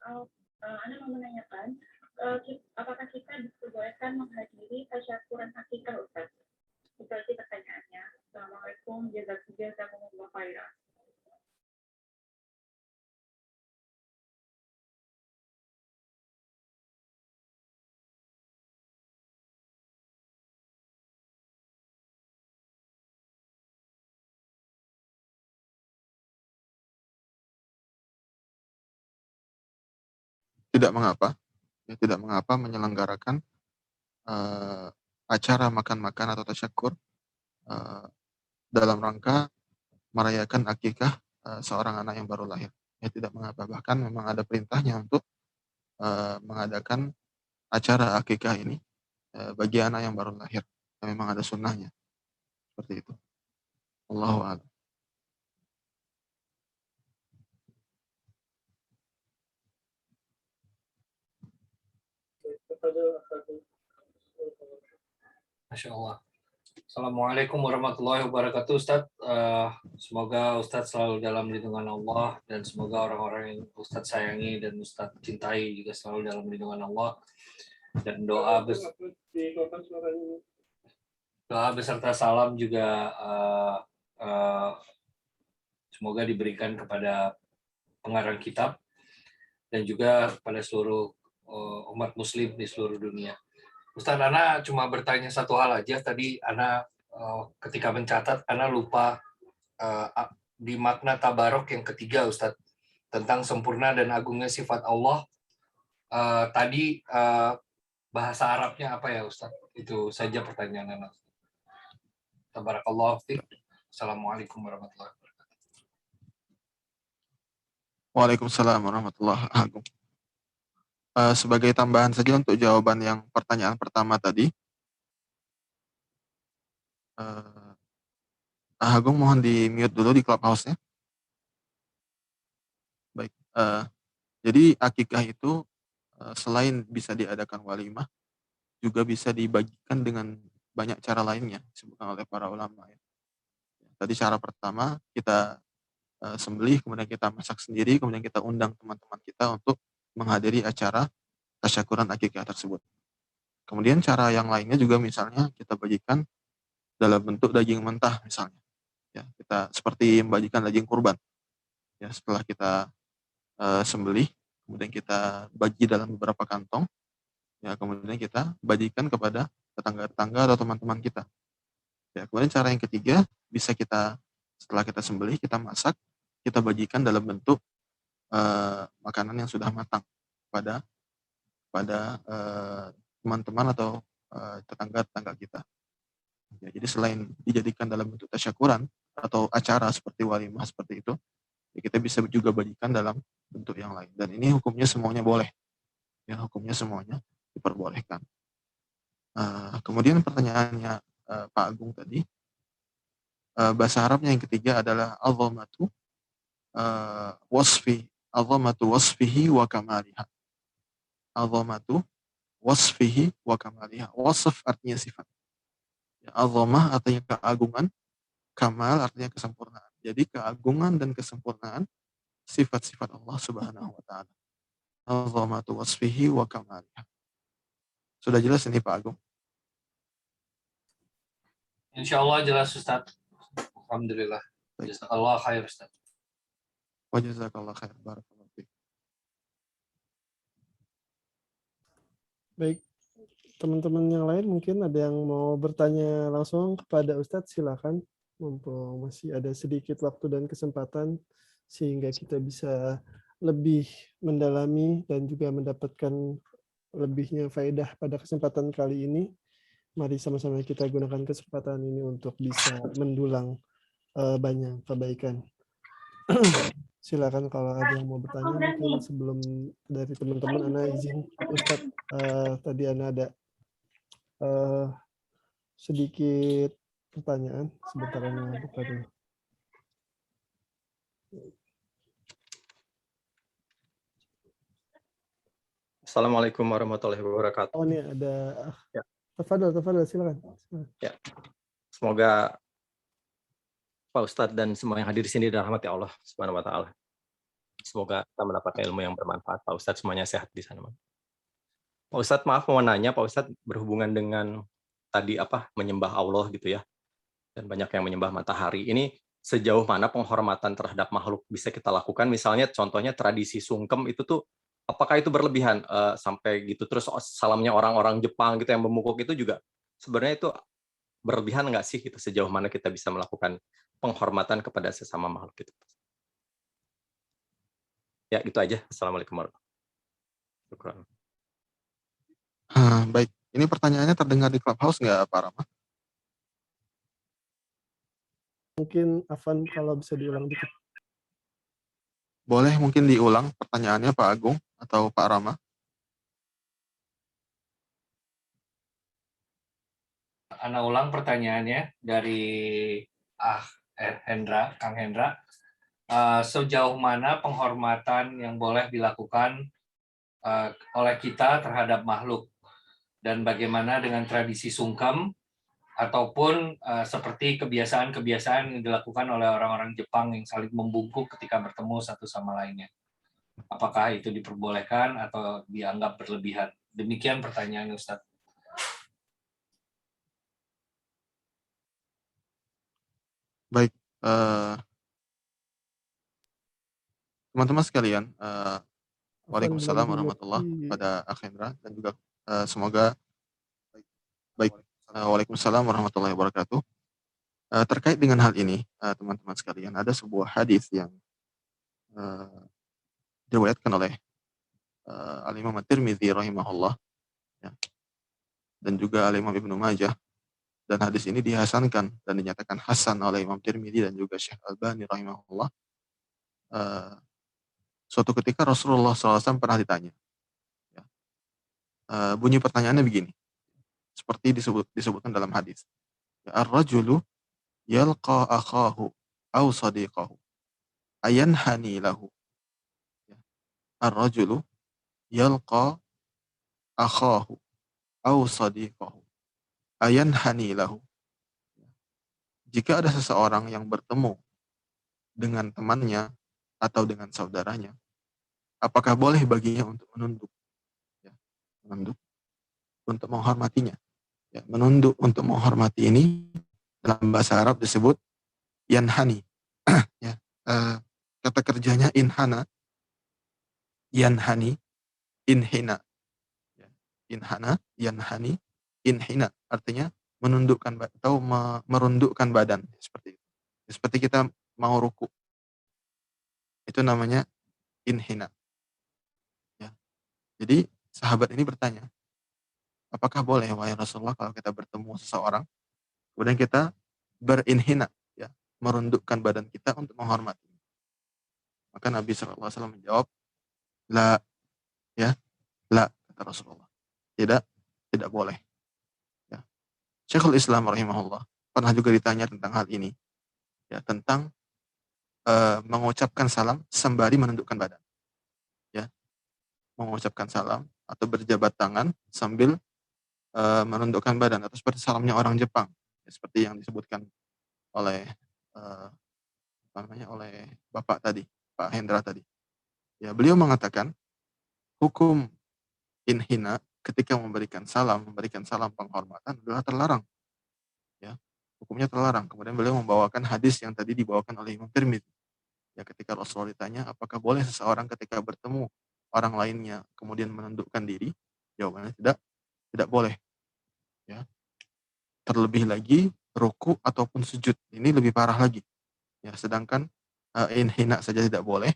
S2: Anda mau menanyakan, apakah kita diperbolehkan menghadiri tasyakuran akikah, Ustaz? Itu aja pertanyaannya. Assalamualaikum, jazakumullah khairan.
S1: Tidak mengapa, tidak mengapa menyelenggarakan acara makan-makan atau tasyakur dalam rangka merayakan akikah seorang anak yang baru lahir. Ya, tidak mengapa. Bahkan memang ada perintahnya untuk mengadakan acara akikah ini bagi anak yang baru lahir. Ya, memang ada sunnahnya. Seperti itu. Allahu a'lam.
S3: Masya Allah. Assalamualaikum warahmatullahi wabarakatuh, Ustadz. Semoga Ustadz selalu dalam lindungan Allah, dan semoga orang-orang yang Ustadz sayangi dan Ustadz cintai juga selalu dalam lindungan Allah. Dan doa beserta salam juga semoga diberikan kepada pengarang kitab dan juga pada seluruh umat muslim di seluruh dunia. Ustadz, Ana cuma bertanya satu hal aja. Tadi Ana ketika mencatat, Ana lupa di makna tabarok yang ketiga, Ustadz, tentang sempurna dan agungnya sifat Allah. Tadi bahasa Arabnya apa ya, Ustadz? Itu saja pertanyaan Ana. Tabarakallah fiik. Assalamualaikum warahmatullahi wabarakatuh.
S1: Waalaikumsalam warahmatullahi wabarakatuh. Sebagai tambahan saja untuk jawaban yang pertanyaan pertama tadi, Agung mohon di mute dulu di Clubhouse-nya. Baik. Jadi akikah itu selain bisa diadakan walimah, juga bisa dibagikan dengan banyak cara lainnya disebutkan oleh para ulama. Ya. Tadi cara pertama kita sembelih, kemudian kita masak sendiri, kemudian kita undang teman-teman kita untuk menghadiri acara tasyakuran akikah tersebut. Kemudian cara yang lainnya juga misalnya kita bagikan dalam bentuk daging mentah misalnya. Ya, kita seperti membagikan daging kurban. Ya, setelah kita sembelih, kemudian kita bagi dalam beberapa kantong, ya kemudian kita bagikan kepada tetangga-tetangga atau teman-teman kita. Ya, kemudian cara yang ketiga bisa kita setelah kita sembelih kita masak, kita bagikan dalam bentuk makanan yang sudah matang pada teman-teman atau tetangga-tetangga kita. Ya, jadi selain dijadikan dalam bentuk tasyakuran atau acara seperti walimah seperti itu, ya kita bisa juga bagikan dalam bentuk yang lain. Dan ini hukumnya semuanya boleh. Ya, hukumnya semuanya diperbolehkan. Kemudian pertanyaannya Pak Agung tadi, bahasa Arabnya yang ketiga adalah azamatu wasfihi wa kamaliha. Azamatu wasfihi wa kamaliha. Wasf artinya sifat. Ya, azamah artinya keagungan, kamal artinya kesempurnaan. Jadi keagungan dan kesempurnaan sifat-sifat Allah Subhanahu wa taala. Azamatu wasfihi wa kamaliha. Sudah jelas ini Pak Agung?
S3: Insya Allah jelas Ustaz. Alhamdulillah. Jazakallah khair Ustaz.
S1: Wa jazakallah khair. Barakallahu fiik.
S4: Baik, teman-teman yang lain mungkin ada yang mau bertanya langsung kepada Ustadz, silakan. Mumpung masih ada sedikit waktu dan kesempatan sehingga kita bisa lebih mendalami dan juga mendapatkan lebihnya faedah pada kesempatan kali ini. Mari sama-sama kita gunakan kesempatan ini untuk bisa mendulang banyak kebaikan. Silakan kalau ada yang mau bertanya, mungkin sebelum dari teman-teman Ana izin Ustadz, tadi Ana ada sedikit pertanyaan, sebentar Ana buka dulu.
S5: Assalamualaikum warahmatullahi wabarakatuh.
S4: Oh, ini ada
S5: Ya.
S4: Tafadhol, silakan.
S5: Ya. Semoga Pak Ustadz dan semua yang hadir di sini dirahmati Allah Subhanahu wa taala. Semoga kita mendapatkan ilmu yang bermanfaat. Pak Ustadz semuanya sehat di sana. Pak Ustadz, maaf mau nanya, Pak Ustadz, berhubungan dengan tadi menyembah Allah gitu ya. Dan banyak yang menyembah matahari. Ini sejauh mana penghormatan terhadap makhluk bisa kita lakukan? Misalnya contohnya tradisi sungkem itu tuh apakah itu berlebihan sampai gitu, terus salamnya orang-orang Jepang gitu yang memukul itu juga sebenarnya itu berlebihan nggak sih gitu, sejauh mana kita bisa melakukan penghormatan kepada sesama makhluk itu? Ya gitu aja. Assalamualaikum warahmatullahi wabarakatuh.
S1: Baik, ini pertanyaannya terdengar di Clubhouse nggak Pak Rama?
S4: Mungkin Afan kalau bisa diulang dikit.
S1: Boleh mungkin diulang pertanyaannya Pak Agung atau Pak Rama?
S3: Ana ulang pertanyaannya dari Kang Hendra. Sejauh mana penghormatan yang boleh dilakukan oleh kita terhadap makhluk, dan bagaimana dengan tradisi sungkem ataupun seperti kebiasaan-kebiasaan yang dilakukan oleh orang-orang Jepang yang saling membungkuk ketika bertemu satu sama lainnya. Apakah itu diperbolehkan atau dianggap berlebihan? Demikian pertanyaan Ustaz.
S1: Baik, teman-teman sekalian, Waalaikumsalam warahmatullahi kepada Akh Hendra dan juga semoga baik. Waalaikumsalam warahmatullahi wabarakatuh. Terkait dengan hal ini, teman-teman sekalian, ada sebuah hadis yang diriwayatkan oleh Al-Imam At-Tirmidzi rahimahullah, ya, dan juga Al-Imam Ibnu Majah Dan hadis ini dihasankan dan dinyatakan hasan oleh Imam Tirmidzi dan juga Syekh Albani rahimahullah. Eh, Suatu ketika Rasulullah SAW pernah ditanya. Ya. Bunyi pertanyaannya begini, seperti disebutkan dalam hadis. Ya, ar-rajulu yalqa akhahu aw sadiqahu ayanhani lahu. Ya. Ar-rajulu yalqa akhahu aw sadiqahu ayanhani lahu. Jika ada seseorang yang bertemu dengan temannya atau dengan saudaranya, apakah boleh baginya untuk menunduk? Ya, menunduk untuk menghormatinya. Ya, menunduk untuk menghormati ini dalam bahasa Arab disebut yanhani. Ya, kata kerjanya inhana, yanhani, inhina. Ya, inhana, yanhani, inhina. Artinya menundukkan atau merundukkan badan seperti itu. Seperti kita mau ruku, itu namanya inhina. Ya. Jadi sahabat ini bertanya, apakah boleh wahai Rasulullah kalau kita bertemu seseorang, kemudian kita berinhina, ya, merundukkan badan kita untuk menghormati. Maka Nabi SAW menjawab, la, ya, la, kata Rasulullah. Tidak boleh. Ya. Syekhul Islam rahimahullah pernah juga ditanya tentang hal ini, ya, tentang mengucapkan salam sembari menundukkan badan. Ya. Mengucapkan salam atau berjabat tangan sambil menundukkan badan, atau seperti salamnya orang Jepang, ya, seperti yang disebutkan oleh oleh Bapak tadi, Pak Hendra tadi. Ya, beliau mengatakan hukum inhina ketika memberikan salam penghormatan adalah terlarang. Ya, hukumnya terlarang. Kemudian beliau membawakan hadis yang tadi dibawakan oleh Imam Tirmidzi. Ya, ketika Rasulullah ditanya apakah boleh seseorang ketika bertemu orang lainnya kemudian menundukkan diri, jawabannya tidak boleh. Ya. Terlebih lagi ruku ataupun sujud, ini lebih parah lagi. Ya, sedangkan inhina saja tidak boleh,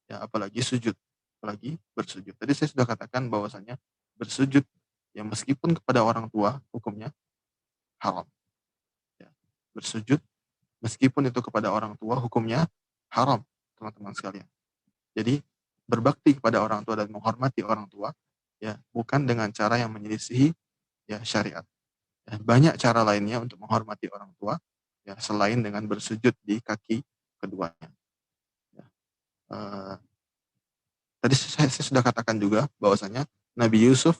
S1: ya, apalagi sujud, apalagi bersujud. Tadi saya sudah katakan bahwasanya bersujud, ya, meskipun kepada orang tua hukumnya haram. Ya, bersujud meskipun itu kepada orang tua hukumnya haram, teman-teman sekalian. Jadi berbakti kepada orang tua dan menghormati orang tua, ya, bukan dengan cara yang menyelisihi, ya, syariat. Ya, banyak cara lainnya untuk menghormati orang tua, ya, selain dengan bersujud di kaki keduanya. Ya. Tadi saya sudah katakan juga bahwasanya Nabi Yusuf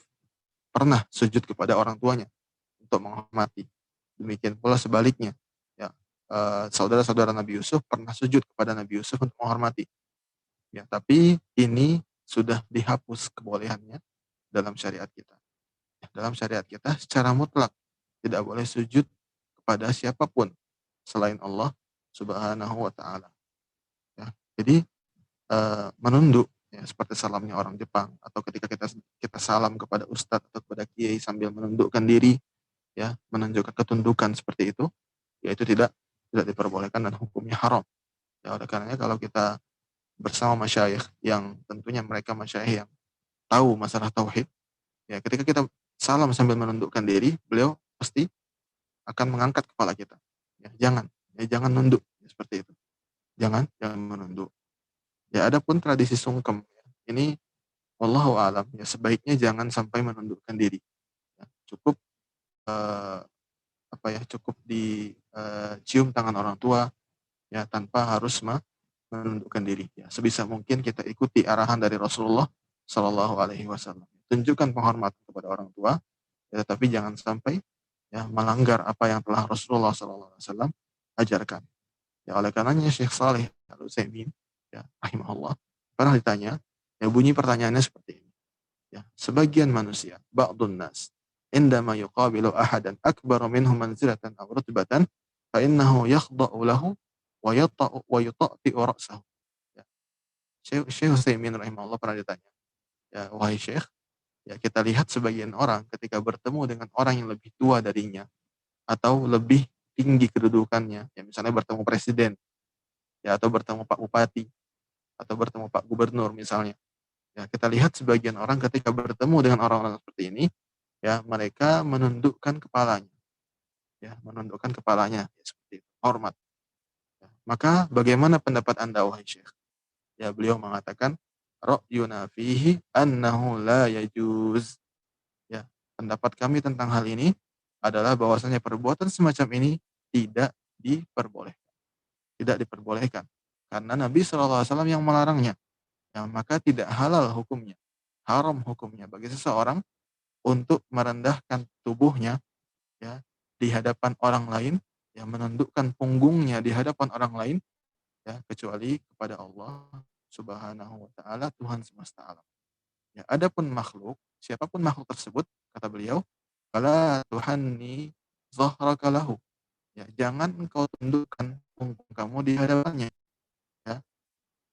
S1: pernah sujud kepada orang tuanya untuk menghormati. Demikian pula sebaliknya, ya, saudara-saudara Nabi Yusuf pernah sujud kepada Nabi Yusuf untuk menghormati. Ya, tapi ini sudah dihapus kebolehannya dalam syariat kita. Dalam syariat kita secara mutlak tidak boleh sujud kepada siapapun selain Allah Subhanahu wa taala. Ya, jadi menunduk, ya, seperti salamnya orang Jepang, atau ketika kita salam kepada ustadz atau kepada kiai sambil menundukkan diri, ya, menunjukkan ketundukan seperti itu, ya, itu tidak diperbolehkan dan hukumnya haram. Ya, oleh karenanya kalau kita bersama masyayikh yang tentunya mereka masyayikh yang tahu masalah tauhid, ya, ketika kita salam sambil menundukkan diri, beliau pasti akan mengangkat kepala kita. Ya, jangan nunduk, ya, seperti itu. Jangan menunduk. Ya, adapun tradisi sungkem, ya, ini wallahu alam, ya, sebaiknya jangan sampai menundukkan diri. Ya, cukup cukup dicium tangan orang tua, ya, tanpa harus menundukkan diri. Ya, sebisa mungkin kita ikuti arahan dari Rasulullah Shallallahu Alaihi Wasallam. Tunjukkan penghormatan kepada orang tua, ya, tapi jangan sampai, ya, melanggar apa yang telah Rasulullah Shallallahu Alaihi Wasallam ajarkan. Ya, oleh karenanya Syekh Saleh Al-Utsaimin, ya, rahimahullah, pernah ditanya, ya, bunyi pertanyaannya seperti ini. Ya, sebagian manusia, ba'dun nas, indama yuqabilu ahadan akbar minhu manzilatan aw rutbatan, fa innahu yakhda'u lahu wa yuta'ti'u ra'sahu. Ya. Syekh Utsaimin rahimahullah pernah ditanya, ya, wahai Syekh, ya, kita lihat sebagian orang ketika bertemu dengan orang yang lebih tua darinya atau lebih tinggi kedudukannya, ya, misalnya bertemu presiden, ya, atau bertemu Pak Bupati, atau bertemu Pak Gubernur misalnya. Ya, kita lihat sebagian orang ketika bertemu dengan orang-orang seperti ini, ya, mereka menundukkan kepalanya. ya, menundukkan kepalanya, ya, seperti itu, hormat. Ya. Maka bagaimana pendapat Anda wahai Syekh? Ya, beliau mengatakan ra'yuna fihi annahu la yajuz. Ya, pendapat kami tentang hal ini adalah bahwasanya perbuatan semacam ini tidak diperbolehkan. Tidak diperbolehkan. Karena Nabi SAW yang melarangnya. Ya, maka tidak halal hukumnya. Haram hukumnya bagi seseorang untuk merendahkan tubuhnya, ya, di hadapan orang lain, ya, menundukkan punggungnya di hadapan orang lain, ya, kecuali kepada Allah Subhanahu wa taala, Tuhan semesta alam. Ya, adapun makhluk, siapapun makhluk tersebut, kata beliau, fala tuhanni zahraka lahu. Ya, jangan engkau tundukkan punggung kamu di hadapannya, ya.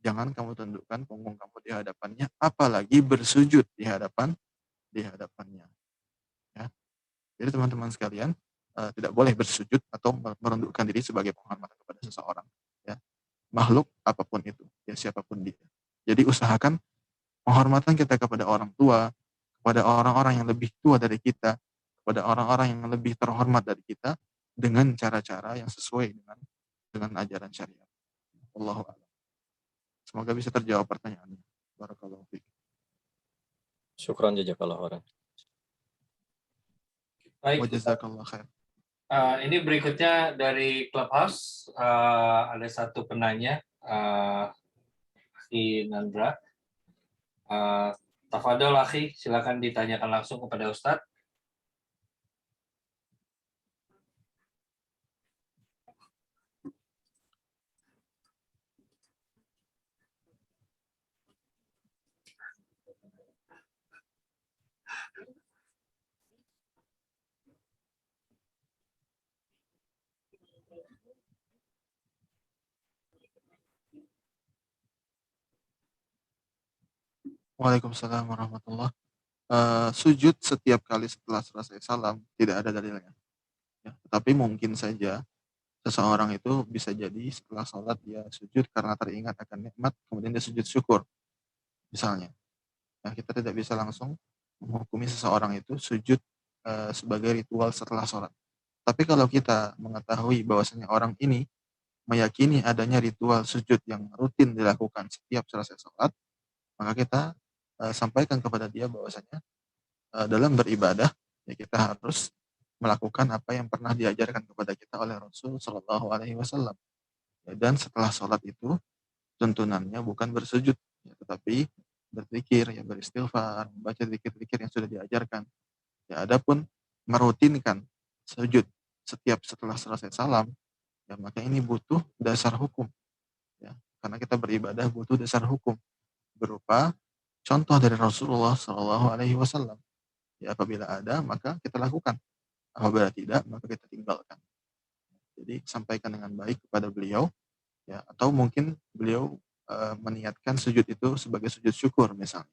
S1: Jangan kamu tundukkan punggung kamu di hadapannya, apalagi bersujud di hadapannya, ya. Jadi teman-teman sekalian, tidak boleh bersujud atau merundukkan diri sebagai penghormatan kepada seseorang, ya. Makhluk apapun itu, ya, siapapun dia. Jadi usahakan penghormatan kita kepada orang tua, kepada orang-orang yang lebih tua dari kita, kepada orang-orang yang lebih terhormat dari kita, dengan cara-cara yang sesuai dengan ajaran syariat. Wallahu a'lam. Semoga bisa terjawab pertanyaannya. Barakallahu fiik.
S5: Syukran jazakallah khairan.
S1: Wa
S3: Baik, Ustaz.
S1: jazakallahu khair.
S3: Ini berikutnya dari Clubhouse, ada satu penanya, di Nandra. Tafadol akhi, silakan ditanyakan langsung kepada Ustadz.
S1: Waalaikumsalam warahmatullah. Sujud setiap kali setelah selesai salam tidak ada dalilnya. Ya, tetapi mungkin saja seseorang itu bisa jadi setelah sholat dia sujud karena teringat akan nikmat, kemudian dia sujud syukur, misalnya. Nah, kita tidak bisa langsung menghukumi seseorang itu sujud sebagai ritual setelah sholat. Tapi kalau kita mengetahui bahwasanya orang ini meyakini adanya ritual sujud yang rutin dilakukan setiap selesai sholat, maka kita sampaikan kepada dia bahwasanya dalam beribadah, ya, kita harus melakukan apa yang pernah diajarkan kepada kita oleh Rasul Shallallahu Alaihi Wasallam. Ya, dan setelah sholat itu tuntunannya bukan bersujud, ya, tetapi berzikir, ya, beristighfar, membaca zikir-zikir yang sudah diajarkan. Ya, adapun merutinkan sujud setiap setelah selesai salam, ya, maka ini butuh dasar hukum, ya, karena kita beribadah butuh dasar hukum berupa contoh dari Rasulullah Shallallahu Alaihi Wasallam. Ya, apabila ada maka kita lakukan, apabila tidak maka kita tinggalkan. Jadi sampaikan dengan baik kepada beliau, ya, atau mungkin beliau meniatkan sujud itu sebagai sujud syukur misalnya.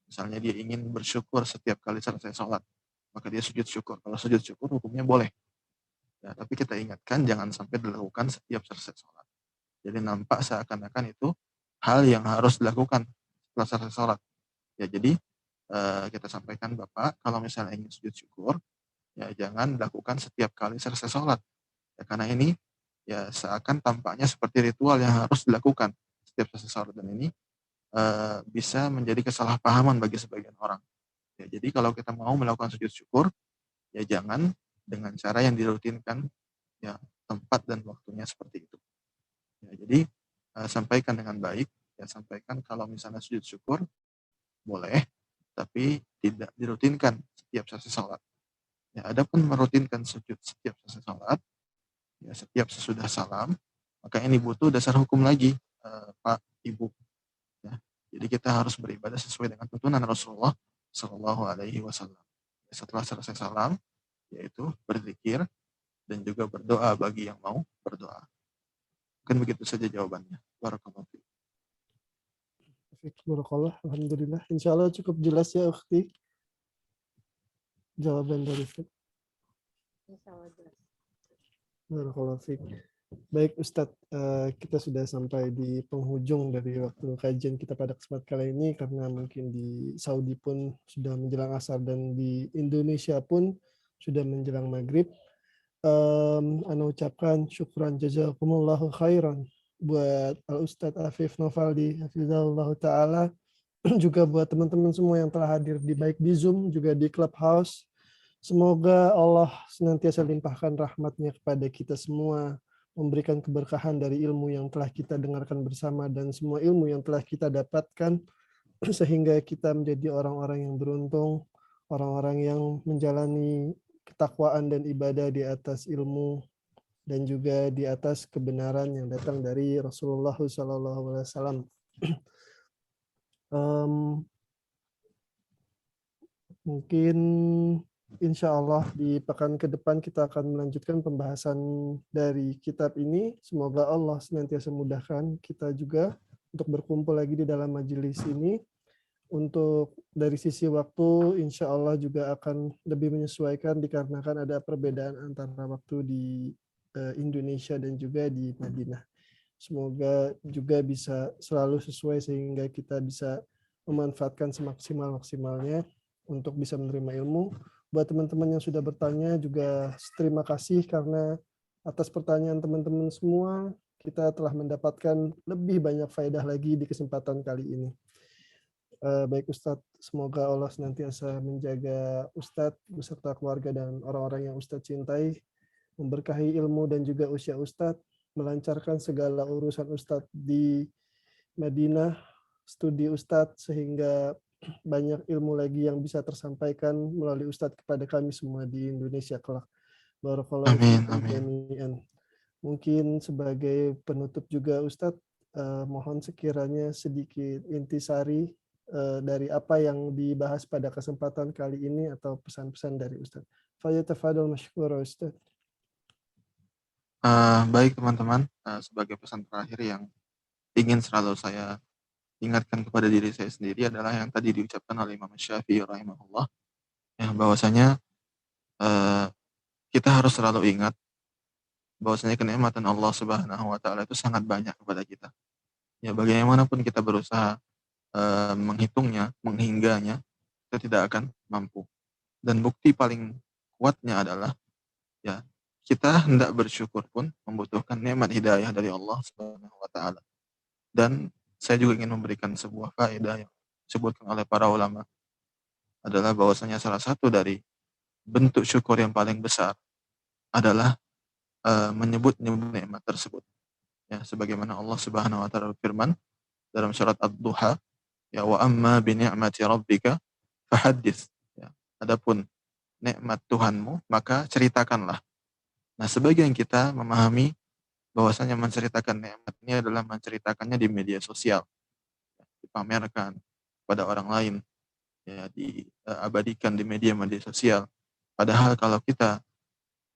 S1: Misalnya dia ingin bersyukur setiap kali selesai sholat, maka dia sujud syukur. Kalau sujud syukur hukumnya boleh. Ya, tapi kita ingatkan jangan sampai dilakukan setiap selesai sholat. Jadi nampak seakan-akan itu hal yang harus dilakukan setelah selesai sholat. Ya, jadi kita sampaikan Bapak, kalau misalnya ingin sujud syukur, ya jangan dilakukan setiap kali selesai sholat. Ya, karena ini ya seakan tampaknya seperti ritual yang harus dilakukan setiap selesai sholat, dan ini bisa menjadi kesalahpahaman bagi sebagian orang. Ya, jadi kalau kita mau melakukan sujud syukur, ya jangan dengan cara yang dirutinkan, ya, tempat dan waktunya seperti itu. Ya, jadi sampaikan dengan baik, ya, sampaikan kalau misalnya sujud syukur boleh, tapi tidak dirutinkan setiap selesai sholat. Ya, adapun merutinkan sujud setiap selesai sholat, ya, setiap sesudah salam, maka ini butuh dasar hukum lagi, Pak, Ibu. Ya. Jadi kita harus beribadah sesuai dengan tuntunan Rasulullah Shallallahu Alaihi Wasallam. Setelah selesai salam, yaitu berzikir dan juga berdoa bagi yang mau berdoa. Mungkin begitu saja jawabannya. Barakallahu fiik.
S4: Barakallah, alhamdulillah. Insya Allah cukup jelas ya, Ukhti. Jawaban dari Ustaz.
S2: Insya Allah jelas.
S4: Barakallahu fiik. Baik Ustadz, kita sudah sampai di penghujung dari waktu kajian kita pada kesempatan kali ini, karena mungkin di Saudi pun sudah menjelang asar dan di Indonesia pun sudah menjelang maghrib. Ana ucapkan syukran jazakumullahu khairan buat Al-Ustadz Afif Novaldi hafizahullah ta'ala, juga buat teman-teman semua yang telah hadir baik di Zoom juga di Clubhouse. Semoga Allah senantiasa limpahkan rahmatnya kepada kita semua, memberikan keberkahan dari ilmu yang telah kita dengarkan bersama dan semua ilmu yang telah kita dapatkan, sehingga kita menjadi orang-orang yang beruntung, orang-orang yang menjalani ketakwaan dan ibadah di atas ilmu dan juga di atas kebenaran yang datang dari Rasulullah SAW. Mungkin insya Allah di pekan ke depan kita akan melanjutkan pembahasan dari kitab ini. Semoga Allah senantiasa mudahkan kita juga untuk berkumpul lagi di dalam majelis ini. Untuk dari sisi waktu, insya Allah juga akan lebih menyesuaikan dikarenakan ada perbedaan antara waktu di Indonesia dan juga di Madinah. Semoga juga bisa selalu sesuai sehingga kita bisa memanfaatkan semaksimal-maksimalnya untuk bisa menerima ilmu. Buat teman-teman yang sudah bertanya juga terima kasih karena atas pertanyaan teman-teman semua kita telah mendapatkan lebih banyak faedah lagi di kesempatan kali ini. Baik Ustadz, semoga Allah senantiasa menjaga Ustadz beserta keluarga dan orang-orang yang Ustadz cintai, memberkahi ilmu dan juga usia Ustadz, melancarkan segala urusan Ustadz di Madinah, studi Ustadz, sehingga banyak ilmu lagi yang bisa tersampaikan melalui Ustadz kepada kami semua di Indonesia kelak. Barakallahu
S1: Amin,
S4: fiikum
S1: amin.
S4: jami'an. Mungkin sebagai penutup juga Ustadz, mohon sekiranya sedikit intisari dari apa yang dibahas pada kesempatan kali ini atau pesan-pesan dari Ustadz. Falyatafadhal mashkura Ustadz.
S1: Baik teman-teman, sebagai pesan terakhir yang ingin selalu saya ingatkan kepada diri saya sendiri adalah yang tadi diucapkan oleh Imam Syafi'i rahimahullah, ya, bahwasanya kita harus selalu ingat bahwasanya kenikmatan Allah Subhanahu wa taala itu sangat banyak kepada kita. Ya, bagaimanapun kita berusaha menghitungnya, menghingganya, kita tidak akan mampu. Dan bukti paling kuatnya adalah ya kita hendak bersyukur pun membutuhkan nikmat hidayah dari Allah Subhanahu wa taala. Dan saya juga ingin memberikan sebuah faedah yang disebutkan oleh para ulama adalah bahwasanya salah satu dari bentuk syukur yang paling besar adalah menyebut-nyebut nikmat tersebut. Ya, sebagaimana Allah Subhanahu wa taala berfirman dalam surat Ad-Duha, ya wa amma bi ni'mati rabbika fahaddits. Ya, adapun nikmat Tuhanmu maka ceritakanlah. Nah, sebagian kita memahami bahwasanya menceritakan nikmat ini adalah menceritakannya di media sosial, dipamerkan pada orang lain, ya, diabadikan di media-media sosial. Padahal kalau kita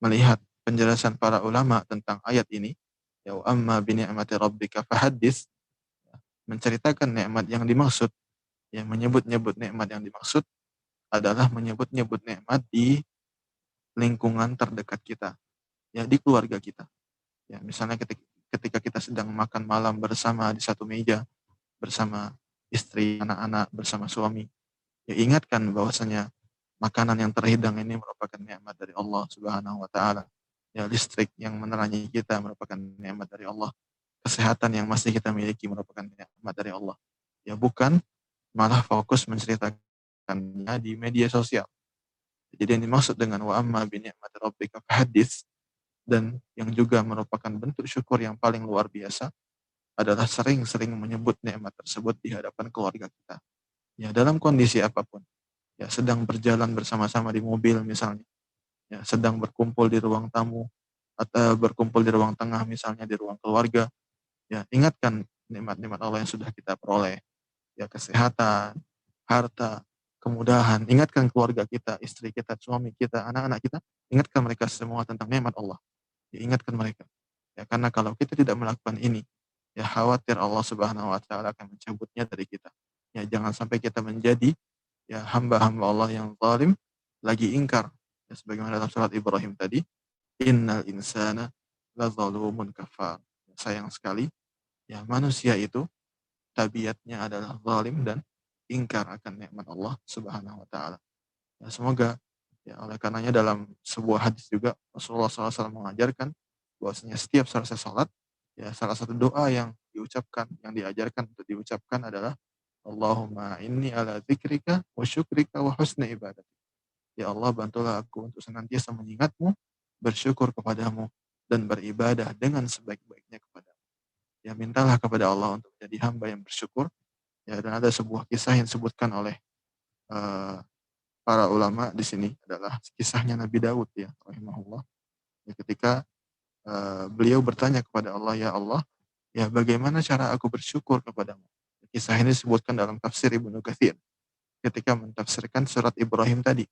S1: melihat penjelasan para ulama tentang ayat ini, ya amma bi ni'mati rabbika fahaddits, menceritakan nikmat yang dimaksud, ya menyebut-nyebut nikmat yang dimaksud adalah menyebut-nyebut nikmat di lingkungan terdekat kita, ya di keluarga kita. Ya, misalnya ketika kita sedang makan malam bersama di satu meja bersama istri, anak-anak, bersama suami, ya ingatkan bahwasanya makanan yang terhidang ini merupakan nikmat dari Allah Subhanahu wa taala. Ya, listrik yang menerangi kita merupakan nikmat dari Allah. Kesehatan yang masih kita miliki merupakan nikmat dari Allah. Ya, bukan malah fokus menceritakannya di media sosial. Jadi yang dimaksud dengan wa amma bi ni'mati rabbika fahaddits, dan yang juga merupakan bentuk syukur yang paling luar biasa adalah sering-sering menyebut nikmat tersebut di hadapan keluarga kita. Ya, dalam kondisi apapun. Ya, sedang berjalan bersama-sama di mobil misalnya. Ya, sedang berkumpul di ruang tamu atau berkumpul di ruang tengah misalnya di ruang keluarga. Ya, ingatkan nikmat-nikmat Allah yang sudah kita peroleh. Ya, kesehatan, harta, kemudahan. Ingatkan keluarga kita, istri kita, suami kita, anak-anak kita. Ingatkan mereka semua tentang nikmat Allah. Ya, ingatkan mereka. Ya, karena kalau kita tidak melakukan ini, ya khawatir Allah Subhanahu wa taala akan mencabutnya dari kita. Ya, jangan sampai kita menjadi ya hamba-hamba Allah yang zalim, lagi ingkar. Ya, sebagaimana dalam surat Ibrahim tadi, innal insana lazalumun kafar. Sayang sekali, ya manusia itu tabiatnya adalah zalim dan ingkar akan nikmat Allah Subhanahu wa taala. Ya, semoga Ya, oleh karenanya dalam sebuah hadis juga Rasulullah SAW mengajarkan bahwasanya setiap selesai sholat, ya salah satu doa yang diucapkan, yang diajarkan untuk diucapkan adalah Allahumma inni ala dzikrika wa syukrika wa husni ibadat. Ya Allah, bantulah aku untuk senantiasa mengingatmu, bersyukur kepadamu, dan beribadah dengan sebaik-baiknya kepadamu. Ya, mintalah kepada Allah untuk menjadi hamba yang bersyukur. Ya, dan ada sebuah kisah yang disebutkan oleh eh, para ulama di sini adalah kisahnya Nabi Daud ya, rahimahullah. Ya, ketika beliau bertanya kepada Allah, ya Allah, ya bagaimana cara aku bersyukur kepadamu? Kisah ini disebutkan dalam tafsir Ibnu Katsir ketika mentafsirkan surat Ibrahim tadi.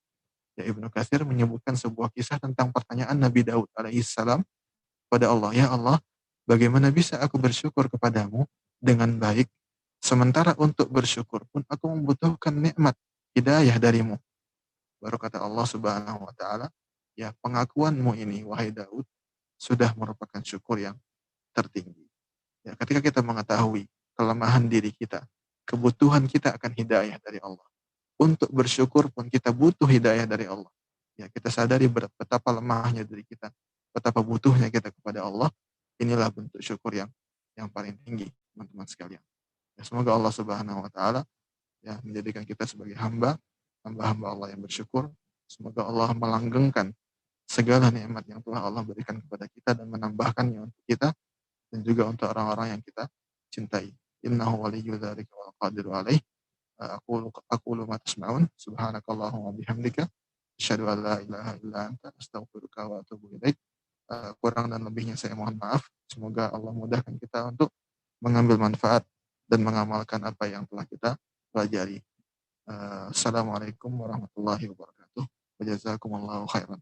S1: Ya, Ibnu Katsir menyebutkan sebuah kisah tentang pertanyaan Nabi Daud alaihissalam kepada Allah, ya Allah, bagaimana bisa aku bersyukur kepadamu dengan baik, sementara untuk bersyukur pun aku membutuhkan nikmat hidayah darimu. Baru kata Allah Subhanahu wa taala, ya pengakuanmu ini wahai Daud sudah merupakan syukur yang tertinggi. Ya, ketika kita mengetahui kelemahan diri kita, kebutuhan kita akan hidayah dari Allah. Untuk bersyukur pun kita butuh hidayah dari Allah. Ya, kita sadari betapa lemahnya diri kita, betapa butuhnya kita kepada Allah. Inilah bentuk syukur yang paling tinggi, teman-teman sekalian. Ya, semoga Allah Subhanahu wa taala ya menjadikan kita sebagai hamba-hamba Allah yang bersyukur. Semoga Allah melanggengkan segala nikmat yang telah Allah berikan kepada kita dan menambahkannya untuk kita dan juga untuk orang-orang yang kita cintai. Innahu waliyyu dzalika wal qadiru alaih. Aqulu ma tasma'un. Subhanakallahumma bihamdika asyhadu an la ilaha illa anta astaghfiruka wa atubu ilaik. Kurang dan lebihnya saya mohon maaf. Semoga Allah mudahkan kita untuk mengambil manfaat dan mengamalkan apa yang telah kita pelajari. Assalamualaikum warahmatullahi wabarakatuh. Wajazakumullahu khairan.